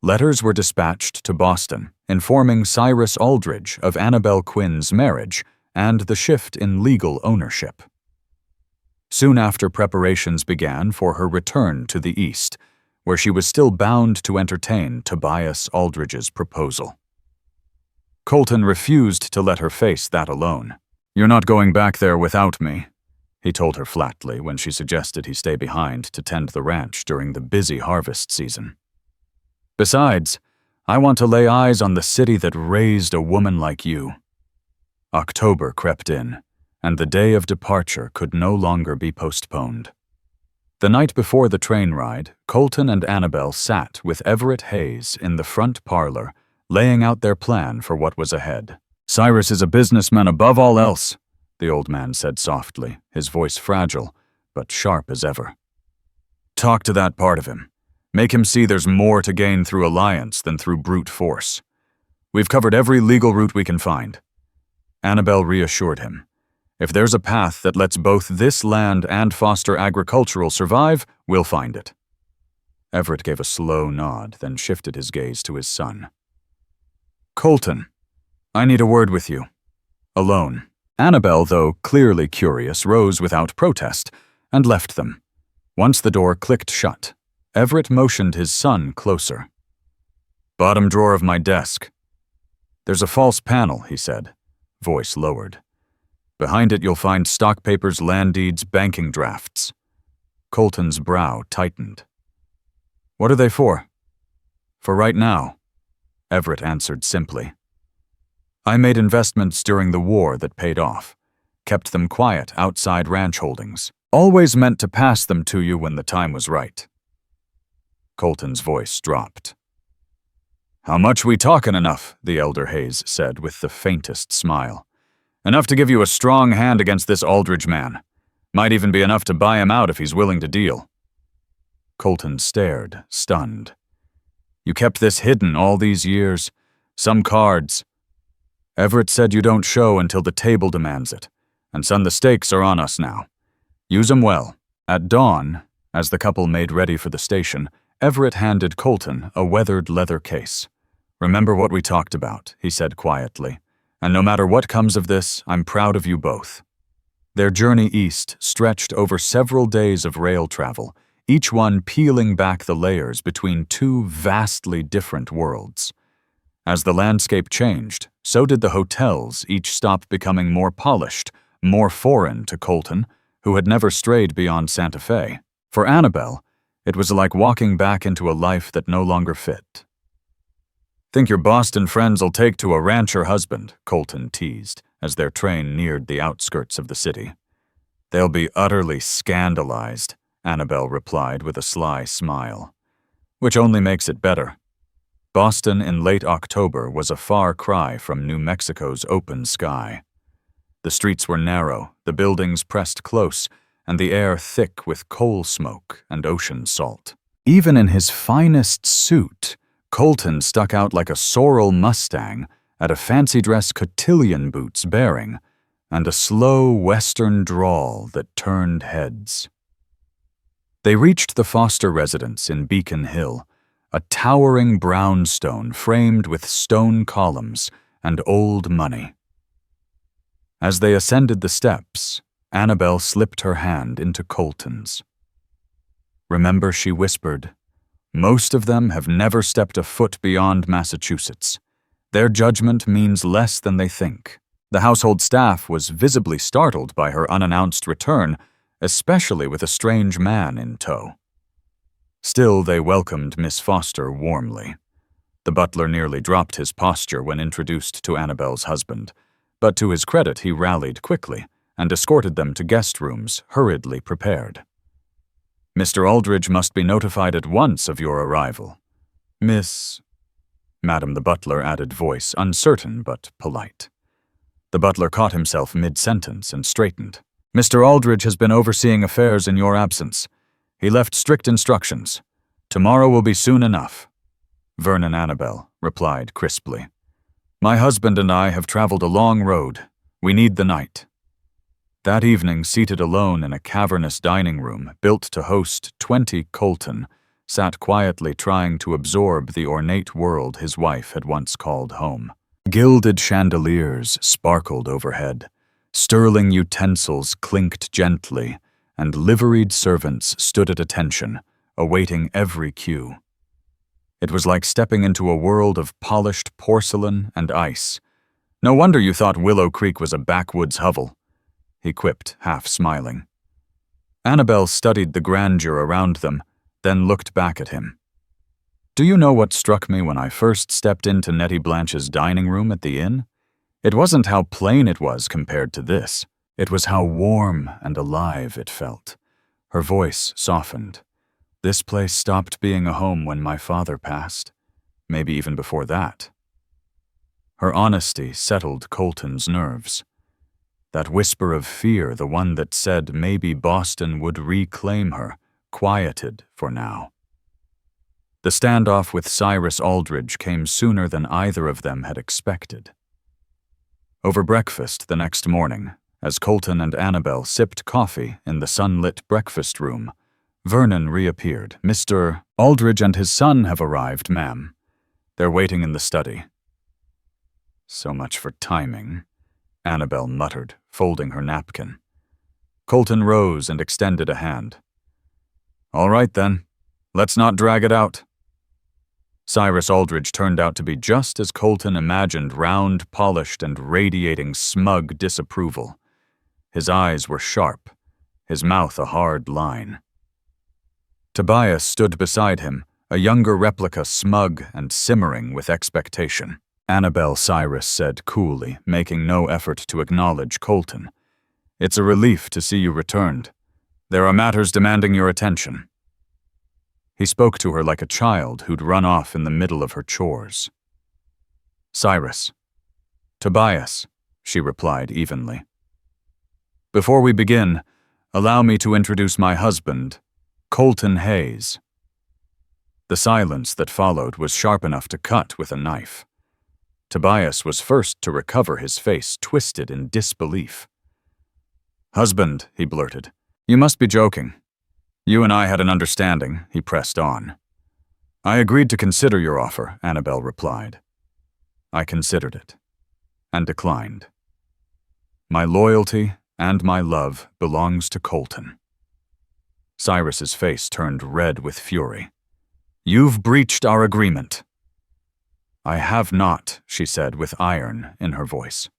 Letters were dispatched to Boston, informing Cyrus Aldridge of Annabel Quinn's marriage and the shift in legal ownership. Soon after, preparations began for her return to the East, where she was still bound to entertain Tobias Aldridge's proposal. Colton refused to let her face that alone. "You're not going back there without me," he told her flatly when she suggested he stay behind to tend the ranch during the busy harvest season. "Besides, I want to lay eyes on the city that raised a woman like you." October crept in, and the day of departure could no longer be postponed. The night before the train ride, Colton and Annabel sat with Everett Hayes in the front parlor, laying out their plan for what was ahead. "Cyrus is a businessman above all else," the old man said softly, his voice fragile, but sharp as ever. "Talk to that part of him. Make him see there's more to gain through alliance than through brute force. We've covered every legal route we can find." Annabel reassured him. "If there's a path that lets both this land and Foster Agricultural survive, we'll find it." Everett gave a slow nod, then shifted his gaze to his son. "Colton, I need a word with you. Alone." Annabel, though clearly curious, rose without protest and left them. Once the door clicked shut, Everett motioned his son closer. "Bottom drawer of my desk." "There's a false panel," he said, voice lowered. "Behind it you'll find stock papers, land deeds, banking drafts." Colton's brow tightened. "What are they for?" "For right now," Everett answered simply. "I made investments during the war that paid off, kept them quiet outside ranch holdings, always meant to pass them to you when the time was right." Colton's voice dropped. "How much we talkin' enough?" the elder Hayes said with the faintest smile. "Enough to give you a strong hand against this Aldridge man. Might even be enough to buy him out if he's willing to deal." Colton stared, stunned. "You kept this hidden all these years. Some cards." "Everett said you don't show until the table demands it. And son, the stakes are on us now. Use 'em well." At dawn, as the couple made ready for the station, Everett handed Colton a weathered leather case. "Remember what we talked about," he said quietly. "And no matter what comes of this, I'm proud of you both." Their journey east stretched over several days of rail travel, each one peeling back the layers between two vastly different worlds. As the landscape changed, so did the hotels, each stop becoming more polished, more foreign to Colton, who had never strayed beyond Santa Fe. For Annabel, it was like walking back into a life that no longer fit. "Think your Boston friends'll take to a rancher husband," Colton teased, as their train neared the outskirts of the city. "They'll be utterly scandalized," Annabel replied with a sly smile. "Which only makes it better." Boston in late October was a far cry from New Mexico's open sky. The streets were narrow, the buildings pressed close, and the air thick with coal smoke and ocean salt. Even in his finest suit, Colton stuck out like a sorrel Mustang at a fancy-dress cotillion boots bearing, and a slow western drawl that turned heads. They reached the Foster residence in Beacon Hill, a towering brownstone framed with stone columns and old money. As they ascended the steps, Annabel slipped her hand into Colton's. "Remember," she whispered, "most of them have never stepped a foot beyond Massachusetts. Their judgment means less than they think." The household staff was visibly startled by her unannounced return, especially with a strange man in tow. Still, they welcomed Miss Foster warmly. The butler nearly dropped his posture when introduced to Annabel's husband, but to his credit he rallied quickly and escorted them to guest rooms hurriedly prepared. "Mr. Aldridge must be notified at once of your arrival. Miss—" Madam the butler added, voice uncertain but polite. The butler caught himself mid-sentence and straightened. "Mr. Aldridge has been overseeing affairs in your absence. He left strict instructions. Tomorrow will be soon enough." Vernon Annabel replied crisply. My husband and I have traveled a long road. We need the night." That evening, seated alone in a cavernous dining room built to host 20 Colton, sat quietly trying to absorb the ornate world his wife had once called home. Gilded chandeliers sparkled overhead, sterling utensils clinked gently, and liveried servants stood at attention, awaiting every cue. It was like stepping into a world of polished porcelain and ice. "No wonder you thought Willow Creek was a backwoods hovel," he quipped, half smiling. Annabelle studied the grandeur around them, then looked back at him. "Do you know what struck me when I first stepped into Nettie Blanche's dining room at the inn? It wasn't how plain it was compared to this. It was how warm and alive it felt." Her voice softened. "This place stopped being a home when my father passed. Maybe even before that." Her honesty settled Colton's nerves. That whisper of fear, the one that said maybe Boston would reclaim her, quieted for now. The standoff with Cyrus Aldridge came sooner than either of them had expected. Over breakfast the next morning, as Colton and Annabelle sipped coffee in the sunlit breakfast room, Vernon reappeared. "Mr. Aldridge and his son have arrived, ma'am. They're waiting in the study." "So much for timing," Annabelle muttered, folding her napkin. Colton rose and extended a hand. "All right then, let's not drag it out." Cyrus Aldridge turned out to be just as Colton imagined, round, polished, and radiating smug disapproval. His eyes were sharp, his mouth a hard line. Tobias stood beside him, a younger replica smug and simmering with expectation. "Annabelle," Cyrus said coolly, making no effort to acknowledge Colton. "It's a relief to see you returned. There are matters demanding your attention." He spoke to her like a child who'd run off in the middle of her chores. "Cyrus." "Tobias," she replied evenly. "Before we begin, allow me to introduce my husband, Colton Hayes." The silence that followed was sharp enough to cut with a knife. Tobias was first to recover, his face twisted in disbelief. "Husband," he blurted, "you must be joking. You and I had an understanding," he pressed on. "I agreed to consider your offer," Annabelle replied. "I considered it, and declined. My loyalty and my love belongs to Colton." Cyrus's face turned red with fury. "You've breached our agreement." "I have not," she said with iron in her voice.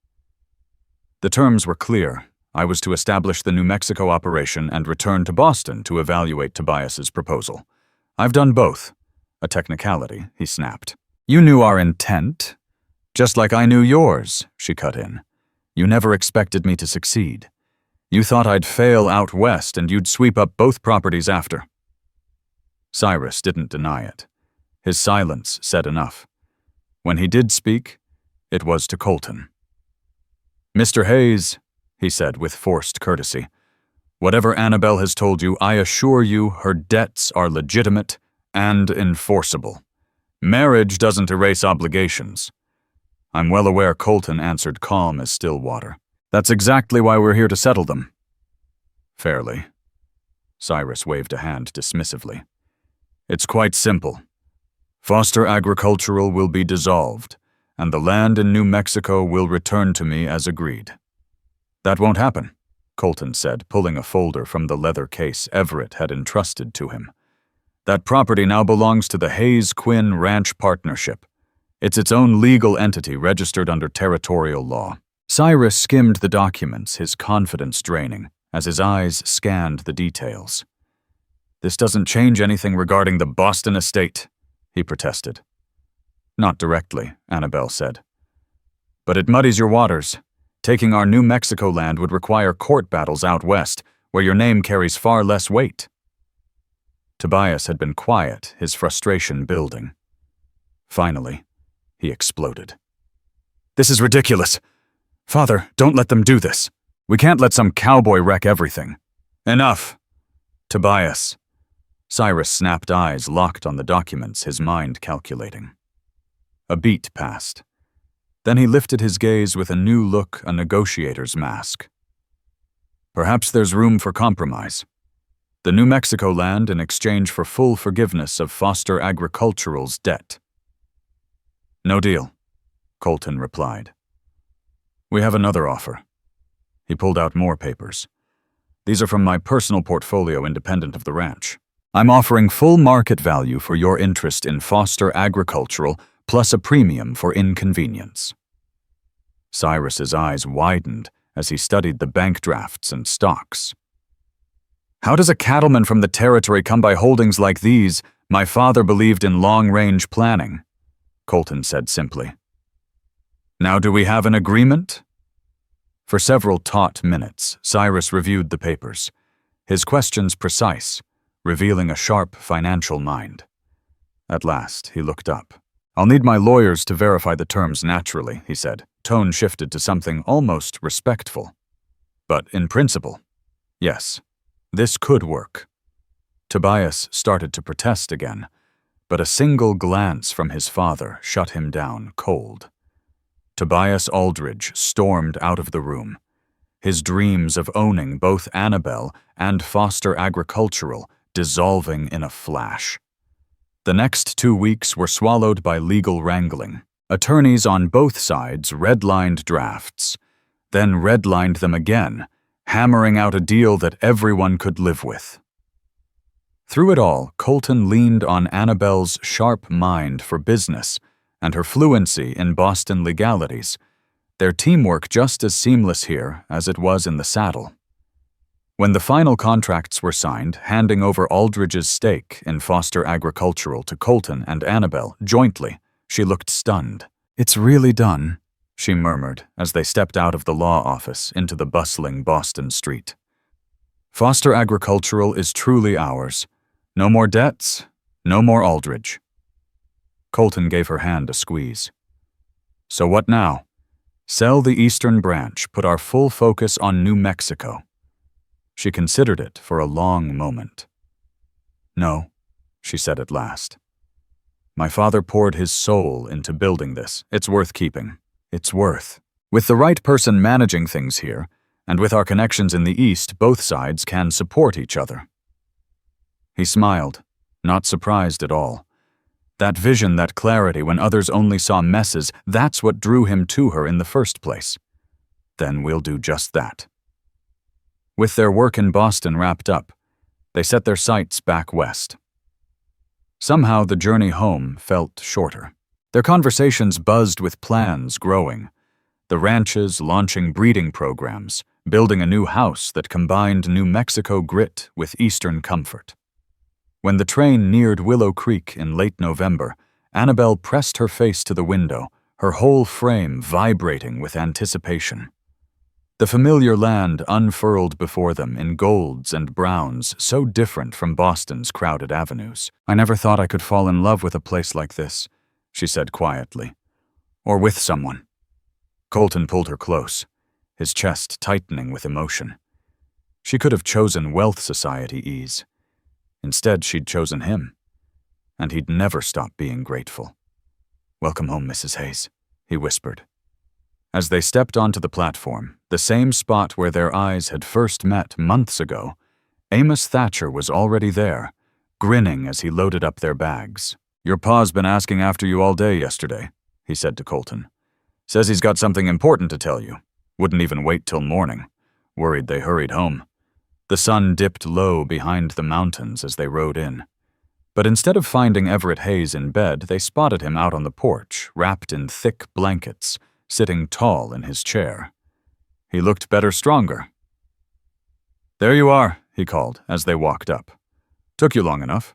"The terms were clear. I was to establish the New Mexico operation and return to Boston to evaluate Tobias's proposal. I've done both." "A technicality," he snapped. "You knew our intent, just like I knew yours," she cut in. "You never expected me to succeed. You thought I'd fail out west and you'd sweep up both properties after." Cyrus didn't deny it. His silence said enough. When he did speak, it was to Colton. "Mr. Hayes," he said with forced courtesy, "whatever Annabelle has told you, I assure you her debts are legitimate and enforceable. Marriage doesn't erase obligations." "I'm well aware," Colton answered, calm as still water. "That's exactly why we're here to settle them." "Fairly." Cyrus waved a hand dismissively. "It's quite simple. Foster Agricultural will be dissolved, and the land in New Mexico will return to me as agreed." "That won't happen," Colton said, pulling a folder from the leather case Everett had entrusted to him. "That property now belongs to the Hayes-Quinn Ranch Partnership. It's its own legal entity registered under territorial law." Cyrus skimmed the documents, his confidence draining, as his eyes scanned the details. "This doesn't change anything regarding the Boston estate," he protested. "Not directly," Annabelle said. "But it muddies your waters. Taking our New Mexico land would require court battles out west, where your name carries far less weight." Tobias had been quiet, his frustration building. Finally, he exploded. "This is ridiculous. Father, don't let them do this. We can't let some cowboy wreck everything." "Enough." "Tobias." Cyrus' snapped eyes locked on the documents, his mind calculating. A beat passed. Then he lifted his gaze with a new look, a negotiator's mask. Perhaps there's room for compromise. The New Mexico land in exchange for full forgiveness of Foster Agricultural's debt. No deal, Colton replied. We have another offer. He pulled out more papers. These are from my personal portfolio independent of the ranch. I'm offering full market value for your interest in Foster Agricultural plus a premium for inconvenience. Cyrus's eyes widened as he studied the bank drafts and stocks. How does a cattleman from the territory come by holdings like these? My father believed in long-range planning, Colton said simply. Now do we have an agreement? For several taut minutes, Cyrus reviewed the papers, his questions precise, revealing a sharp financial mind. At last, he looked up. I'll need my lawyers to verify the terms naturally, he said. Tone shifted to something almost respectful. But in principle, yes, this could work. Tobias started to protest again, but a single glance from his father shut him down cold. Tobias Aldridge stormed out of the room, his dreams of owning both Annabelle and Foster Agricultural dissolving in a flash. The next 2 weeks were swallowed by legal wrangling. Attorneys on both sides redlined drafts, then redlined them again, hammering out a deal that everyone could live with. Through it all, Colton leaned on Annabelle's sharp mind for business and her fluency in Boston legalities, their teamwork just as seamless here as it was in the saddle. When the final contracts were signed, handing over Aldridge's stake in Foster Agricultural to Colton and Annabelle jointly, she looked stunned. It's really done, she murmured as they stepped out of the law office into the bustling Boston street. Foster Agricultural is truly ours. No more debts, no more Aldridge. Colton gave her hand a squeeze. So what now? Sell the eastern branch, put our full focus on New Mexico. She considered it for a long moment. No, she said at last. My father poured his soul into building this. It's worth keeping. It's worth. With the right person managing things here, and with our connections in the East, both sides can support each other. He smiled, not surprised at all. That vision, that clarity when others only saw messes, that's what drew him to her in the first place. Then we'll do just that. With their work in Boston wrapped up, they set their sights back west. Somehow the journey home felt shorter. Their conversations buzzed with plans growing. The ranches launching breeding programs, building a new house that combined New Mexico grit with Eastern comfort. When the train neared Willow Creek in late November, Annabelle pressed her face to the window, her whole frame vibrating with anticipation. The familiar land unfurled before them in golds and browns so different from Boston's crowded avenues. I never thought I could fall in love with a place like this, she said quietly. Or with someone. Colton pulled her close, his chest tightening with emotion. She could have chosen Wealth Society ease. Instead, she'd chosen him. And he'd never stop being grateful. Welcome home, Mrs. Hayes, he whispered. As they stepped onto the platform, the same spot where their eyes had first met months ago, Amos Thatcher was already there, grinning as he loaded up their bags. Your pa's been asking after you all day yesterday, he said to Colton. Says he's got something important to tell you. Wouldn't even wait till morning. Worried they hurried home. The sun dipped low behind the mountains as they rode in. But instead of finding Everett Hayes in bed, they spotted him out on the porch, wrapped in thick blankets, sitting tall in his chair. He looked better stronger. There you are, he called as they walked up. Took you long enough.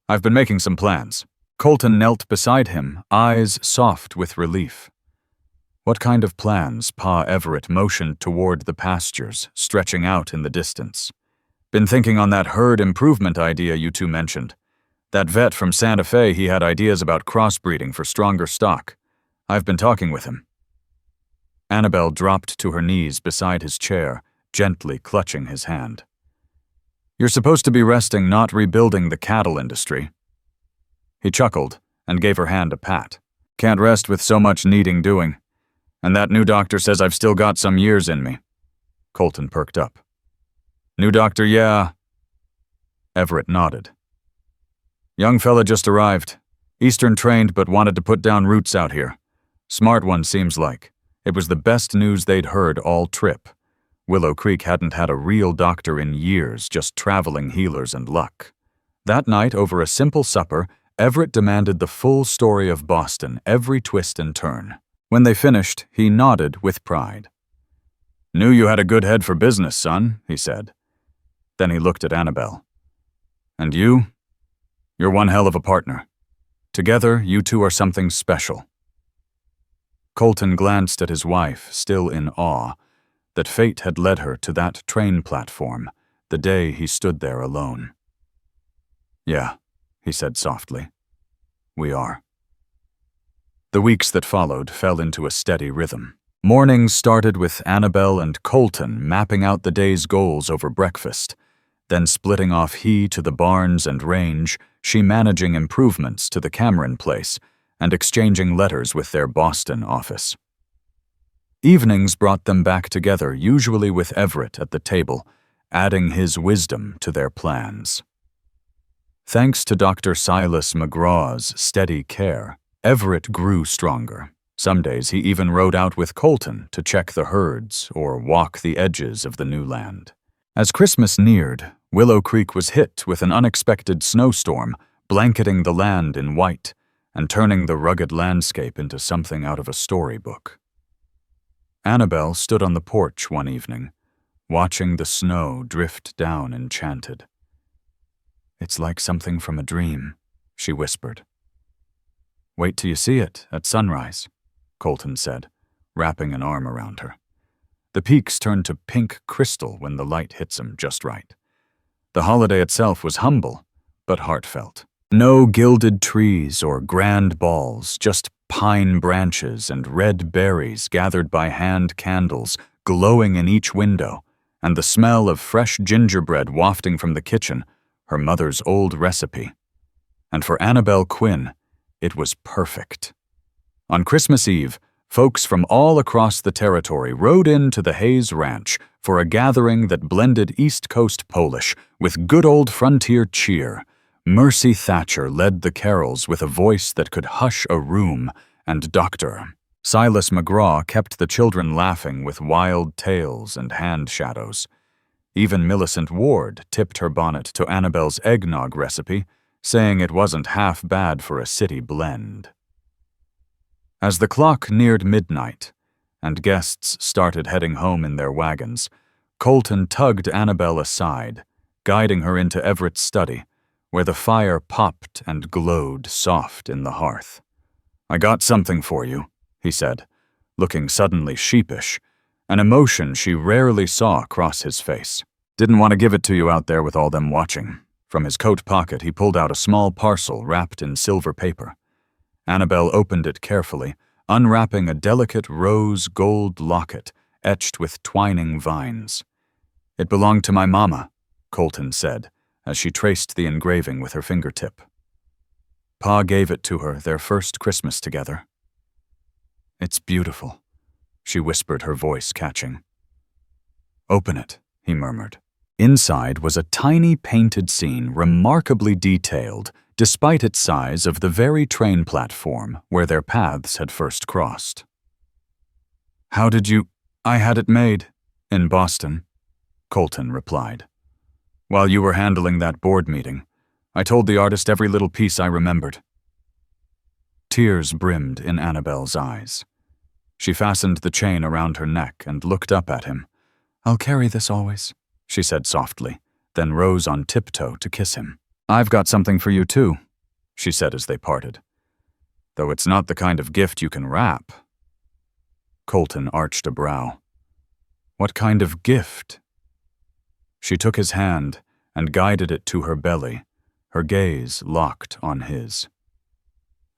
I've been making some plans. Colton knelt beside him, eyes soft with relief. What kind of plans? Pa Everett motioned toward the pastures, stretching out in the distance. Been thinking on that herd improvement idea you two mentioned. That vet from Santa Fe, he had ideas about crossbreeding for stronger stock. I've been talking with him. Annabelle dropped to her knees beside his chair, gently clutching his hand. You're supposed to be resting, not rebuilding the cattle industry. He chuckled and gave her hand a pat. Can't rest with so much needing doing. And that new doctor says I've still got some years in me. Colton perked up. New doctor, yeah. Everett nodded. Young fella just arrived. Eastern trained but wanted to put down roots out here. Smart one, seems like. It was the best news they'd heard all trip. Willow Creek hadn't had a real doctor in years, just traveling healers and luck. That night, over a simple supper, Everett demanded the full story of Boston, every twist and turn. When they finished, he nodded with pride. Knew you had a good head for business, son, he said. Then he looked at Annabelle. And you? You're one hell of a partner. Together, you two are something special. Colton glanced at his wife, still in awe, that fate had led her to that train platform, the day he stood there alone. Yeah, he said softly. We are. The weeks that followed fell into a steady rhythm. Mornings started with Annabelle and Colton mapping out the day's goals over breakfast, then splitting off he to the barns and range, she managing improvements to the Cameron place, and exchanging letters with their Boston office. Evenings brought them back together, usually with Everett at the table, adding his wisdom to their plans. Thanks to Dr. Silas McGraw's steady care, Everett grew stronger. Some days he even rode out with Colton to check the herds or walk the edges of the new land. As Christmas neared, Willow Creek was hit with an unexpected snowstorm, blanketing the land in white and turning the rugged landscape into something out of a storybook. Annabelle stood on the porch one evening, watching the snow drift down enchanted. It's like something from a dream, she whispered. Wait till you see it at sunrise, Colton said, wrapping an arm around her. The peaks turn to pink crystal when the light hits them just right. The holiday itself was humble, but heartfelt. No gilded trees or grand balls, just pine branches and red berries gathered by hand candles glowing in each window, and the smell of fresh gingerbread wafting from the kitchen, her mother's old recipe. And for Annabelle Quinn, it was perfect. On Christmas Eve, folks from all across the territory rode into the Hayes Ranch for a gathering that blended East Coast Polish with good old frontier cheer. Mercy Thatcher led the carols with a voice that could hush a room, and Dr. Silas McGraw kept the children laughing with wild tales and hand shadows. Even Millicent Ward tipped her bonnet to Annabelle's eggnog recipe, saying it wasn't half bad for a city blend. As the clock neared midnight, and guests started heading home in their wagons, Colton tugged Annabelle aside, guiding her into Everett's study, where the fire popped and glowed soft in the hearth. I got something for you, he said, looking suddenly sheepish, an emotion she rarely saw cross his face. Didn't want to give it to you out there with all them watching. From his coat pocket, he pulled out a small parcel wrapped in silver paper. Annabelle opened it carefully, unwrapping a delicate rose gold locket etched with twining vines. It belonged to my mama, Colton said, as she traced the engraving with her fingertip. Pa gave it to her their first Christmas together. It's beautiful, she whispered, her voice catching. Open it, he murmured. Inside was a tiny painted scene remarkably detailed, despite its size of the very train platform where their paths had first crossed. How did you— I had it made, in Boston, Colton replied. While you were handling that board meeting, I told the artist every little piece I remembered. Tears brimmed in Annabelle's eyes. She fastened the chain around her neck and looked up at him. I'll carry this always, she said softly, then rose on tiptoe to kiss him. I've got something for you too, she said as they parted. Though it's not the kind of gift you can wrap. Colton arched a brow. What kind of gift? She took his hand and guided it to her belly, her gaze locked on his.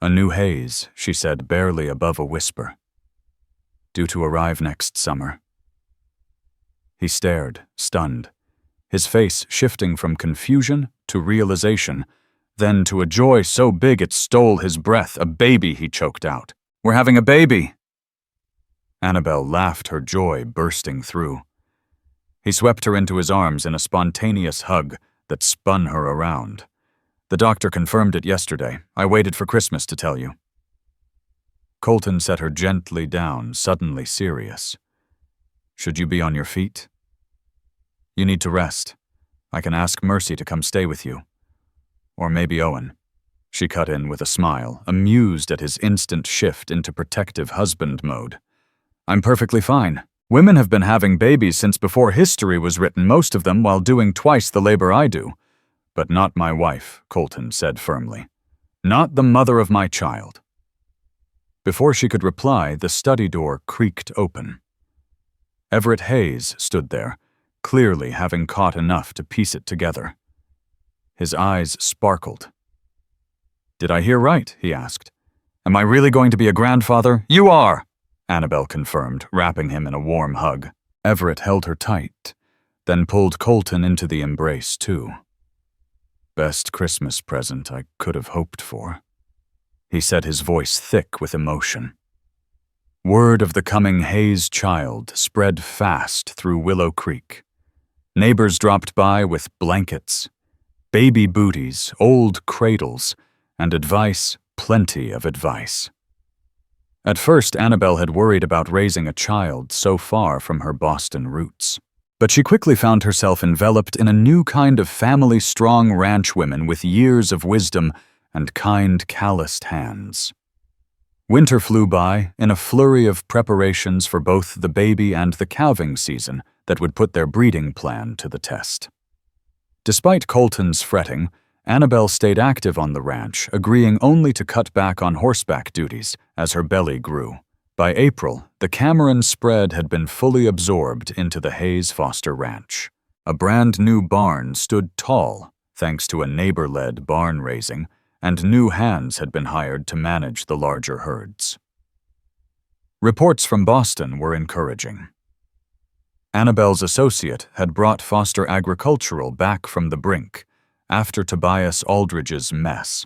A new haze, she said barely above a whisper. Due to arrive next summer. He stared, stunned, his face shifting from confusion to realization, then to a joy so big it stole his breath, a baby, he choked out. We're having a baby! Annabel laughed, her joy bursting through. He swept her into his arms in a spontaneous hug that spun her around. The doctor confirmed it yesterday. I waited for Christmas to tell you. Colton set her gently down, suddenly serious. Should you be on your feet? You need to rest. I can ask Mercy to come stay with you. Or maybe Owen. She cut in with a smile, amused at his instant shift into protective husband mode. I'm perfectly fine. Women have been having babies since before history was written, most of them while doing twice the labor I do. But not my wife, Colton said firmly. Not the mother of my child. Before she could reply, the study door creaked open. Everett Hayes stood there, clearly having caught enough to piece it together. His eyes sparkled. Did I hear right? He asked. Am I really going to be a grandfather? You are! Annabel confirmed, wrapping him in a warm hug. Everett held her tight, then pulled Colton into the embrace too. Best Christmas present I could have hoped for. He said, his voice thick with emotion. Word of the coming Hayes child spread fast through Willow Creek. Neighbors dropped by with blankets, baby booties, old cradles, and advice, plenty of advice. At first, Annabel had worried about raising a child so far from her Boston roots. But she quickly found herself enveloped in a new kind of family-strong ranchwomen with years of wisdom and kind, calloused hands. Winter flew by in a flurry of preparations for both the baby and the calving season that would put their breeding plan to the test. Despite Colton's fretting, Annabel stayed active on the ranch, agreeing only to cut back on horseback duties as her belly grew. By April, the Cameron spread had been fully absorbed into the Hayes Foster Ranch. A brand new barn stood tall, thanks to a neighbor-led barn raising, and new hands had been hired to manage the larger herds. Reports from Boston were encouraging. Annabel's associate had brought Foster Agricultural back from the brink after Tobias Aldridge's mess.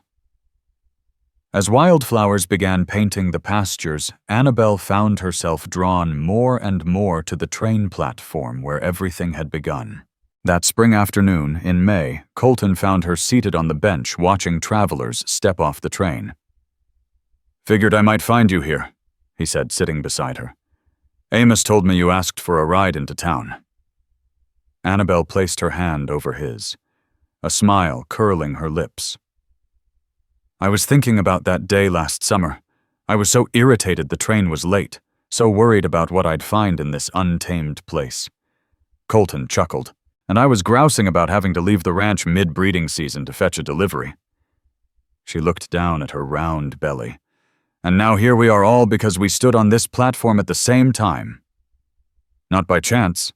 As wildflowers began painting the pastures, Annabel found herself drawn more and more to the train platform where everything had begun. That spring afternoon, in May, Colton found her seated on the bench watching travelers step off the train. Figured I might find you here, he said, sitting beside her. Amos told me you asked for a ride into town. Annabel placed her hand over his, a smile curling her lips. I was thinking about that day last summer. I was so irritated the train was late, so worried about what I'd find in this untamed place. Colton chuckled, and I was grousing about having to leave the ranch mid-breeding season to fetch a delivery. She looked down at her round belly. And now here we are all because we stood on this platform at the same time. Not by chance,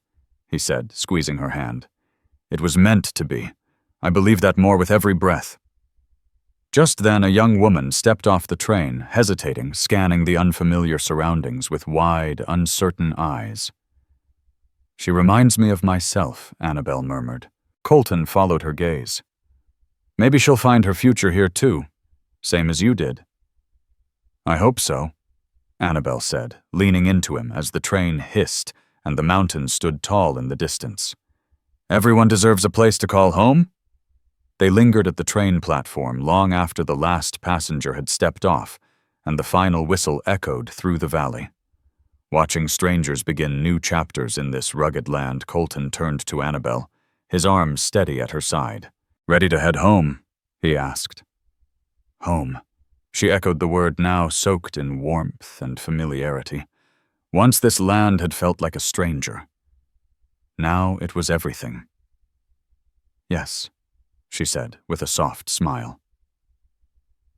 he said, squeezing her hand. It was meant to be. I believe that more with every breath. Just then, a young woman stepped off the train, hesitating, scanning the unfamiliar surroundings with wide, uncertain eyes. She reminds me of myself, Annabel murmured. Colton followed her gaze. Maybe she'll find her future here too, same as you did. I hope so, Annabel said, leaning into him as the train hissed and the mountains stood tall in the distance. Everyone deserves a place to call home? They lingered at the train platform long after the last passenger had stepped off, and the final whistle echoed through the valley. Watching strangers begin new chapters in this rugged land, Colton turned to Annabel, his arms steady at her side. Ready to head home? He asked. Home. She echoed the word, now soaked in warmth and familiarity. Once this land had felt like a stranger. Now it was everything. Yes, she said with a soft smile.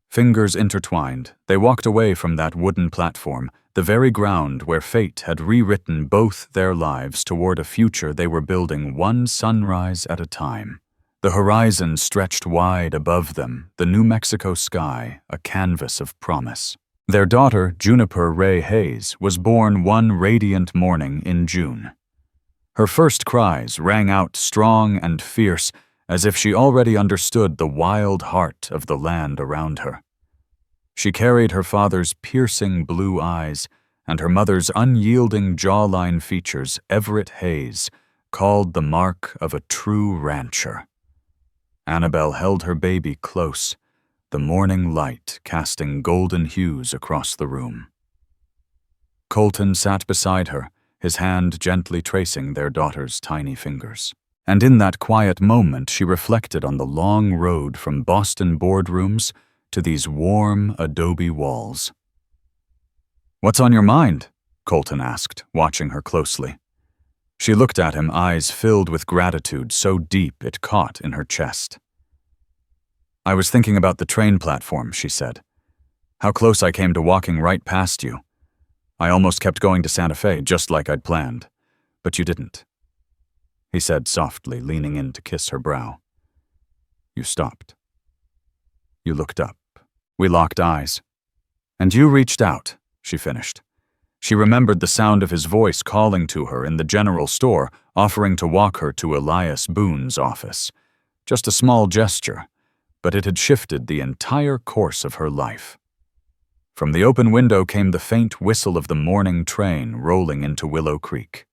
Fingers intertwined, they walked away from that wooden platform, the very ground where fate had rewritten both their lives toward a future they were building one sunrise at a time. The horizon stretched wide above them, the New Mexico sky a canvas of promise. Their daughter, Juniper Ray Hayes, was born one radiant morning in June. Her first cries rang out strong and fierce, as if she already understood the wild heart of the land around her. She carried her father's piercing blue eyes and her mother's unyielding jawline features Everett Hayes called the mark of a true rancher. Annabelle held her baby close, the morning light casting golden hues across the room. Colton sat beside her, his hand gently tracing their daughter's tiny fingers. And in that quiet moment, she reflected on the long road from Boston boardrooms to these warm adobe walls. "What's on your mind?" Colton asked, watching her closely. She looked at him, eyes filled with gratitude so deep it caught in her chest. "I was thinking about the train platform," she said. "How close I came to walking right past you. I almost kept going to Santa Fe, just like I'd planned. But you didn't," he said softly, leaning in to kiss her brow. "You stopped. You looked up. We locked eyes. And you reached out," she finished. She remembered the sound of his voice calling to her in the general store, offering to walk her to Elias Boone's office. Just a small gesture, but it had shifted the entire course of her life. From the open window came the faint whistle of the morning train rolling into Willow Creek.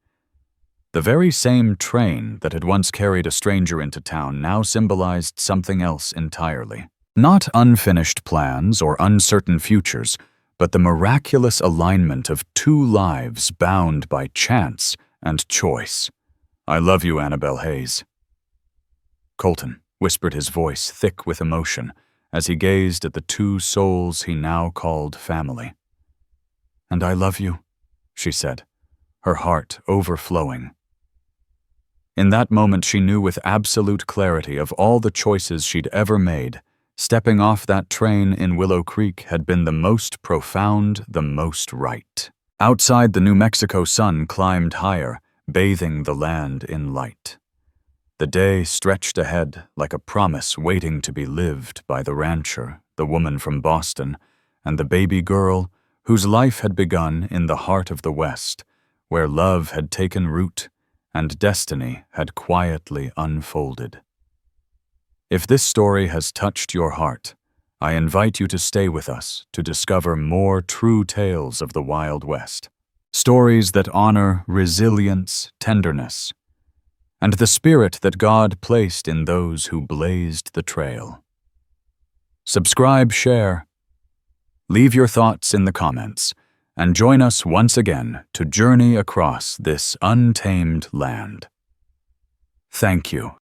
The very same train that had once carried a stranger into town now symbolized something else entirely. Not unfinished plans or uncertain futures, but the miraculous alignment of two lives bound by chance and choice. "I love you, Annabelle Hayes." Colton whispered, his voice thick with emotion, as he gazed at the two souls he now called family. "And I love you," she said, her heart overflowing. In that moment, she knew with absolute clarity of all the choices she'd ever made, stepping off that train in Willow Creek had been the most profound, the most right. Outside, the New Mexico sun climbed higher, bathing the land in light. The day stretched ahead like a promise waiting to be lived by the rancher, the woman from Boston, and the baby girl whose life had begun in the heart of the West, where love had taken root and destiny had quietly unfolded. If this story has touched your heart, I invite you to stay with us to discover more true tales of the Wild West. Stories that honor resilience, tenderness, and the spirit that God placed in those who blazed the trail. Subscribe, share, leave your thoughts in the comments, and join us once again to journey across this untamed land. Thank you.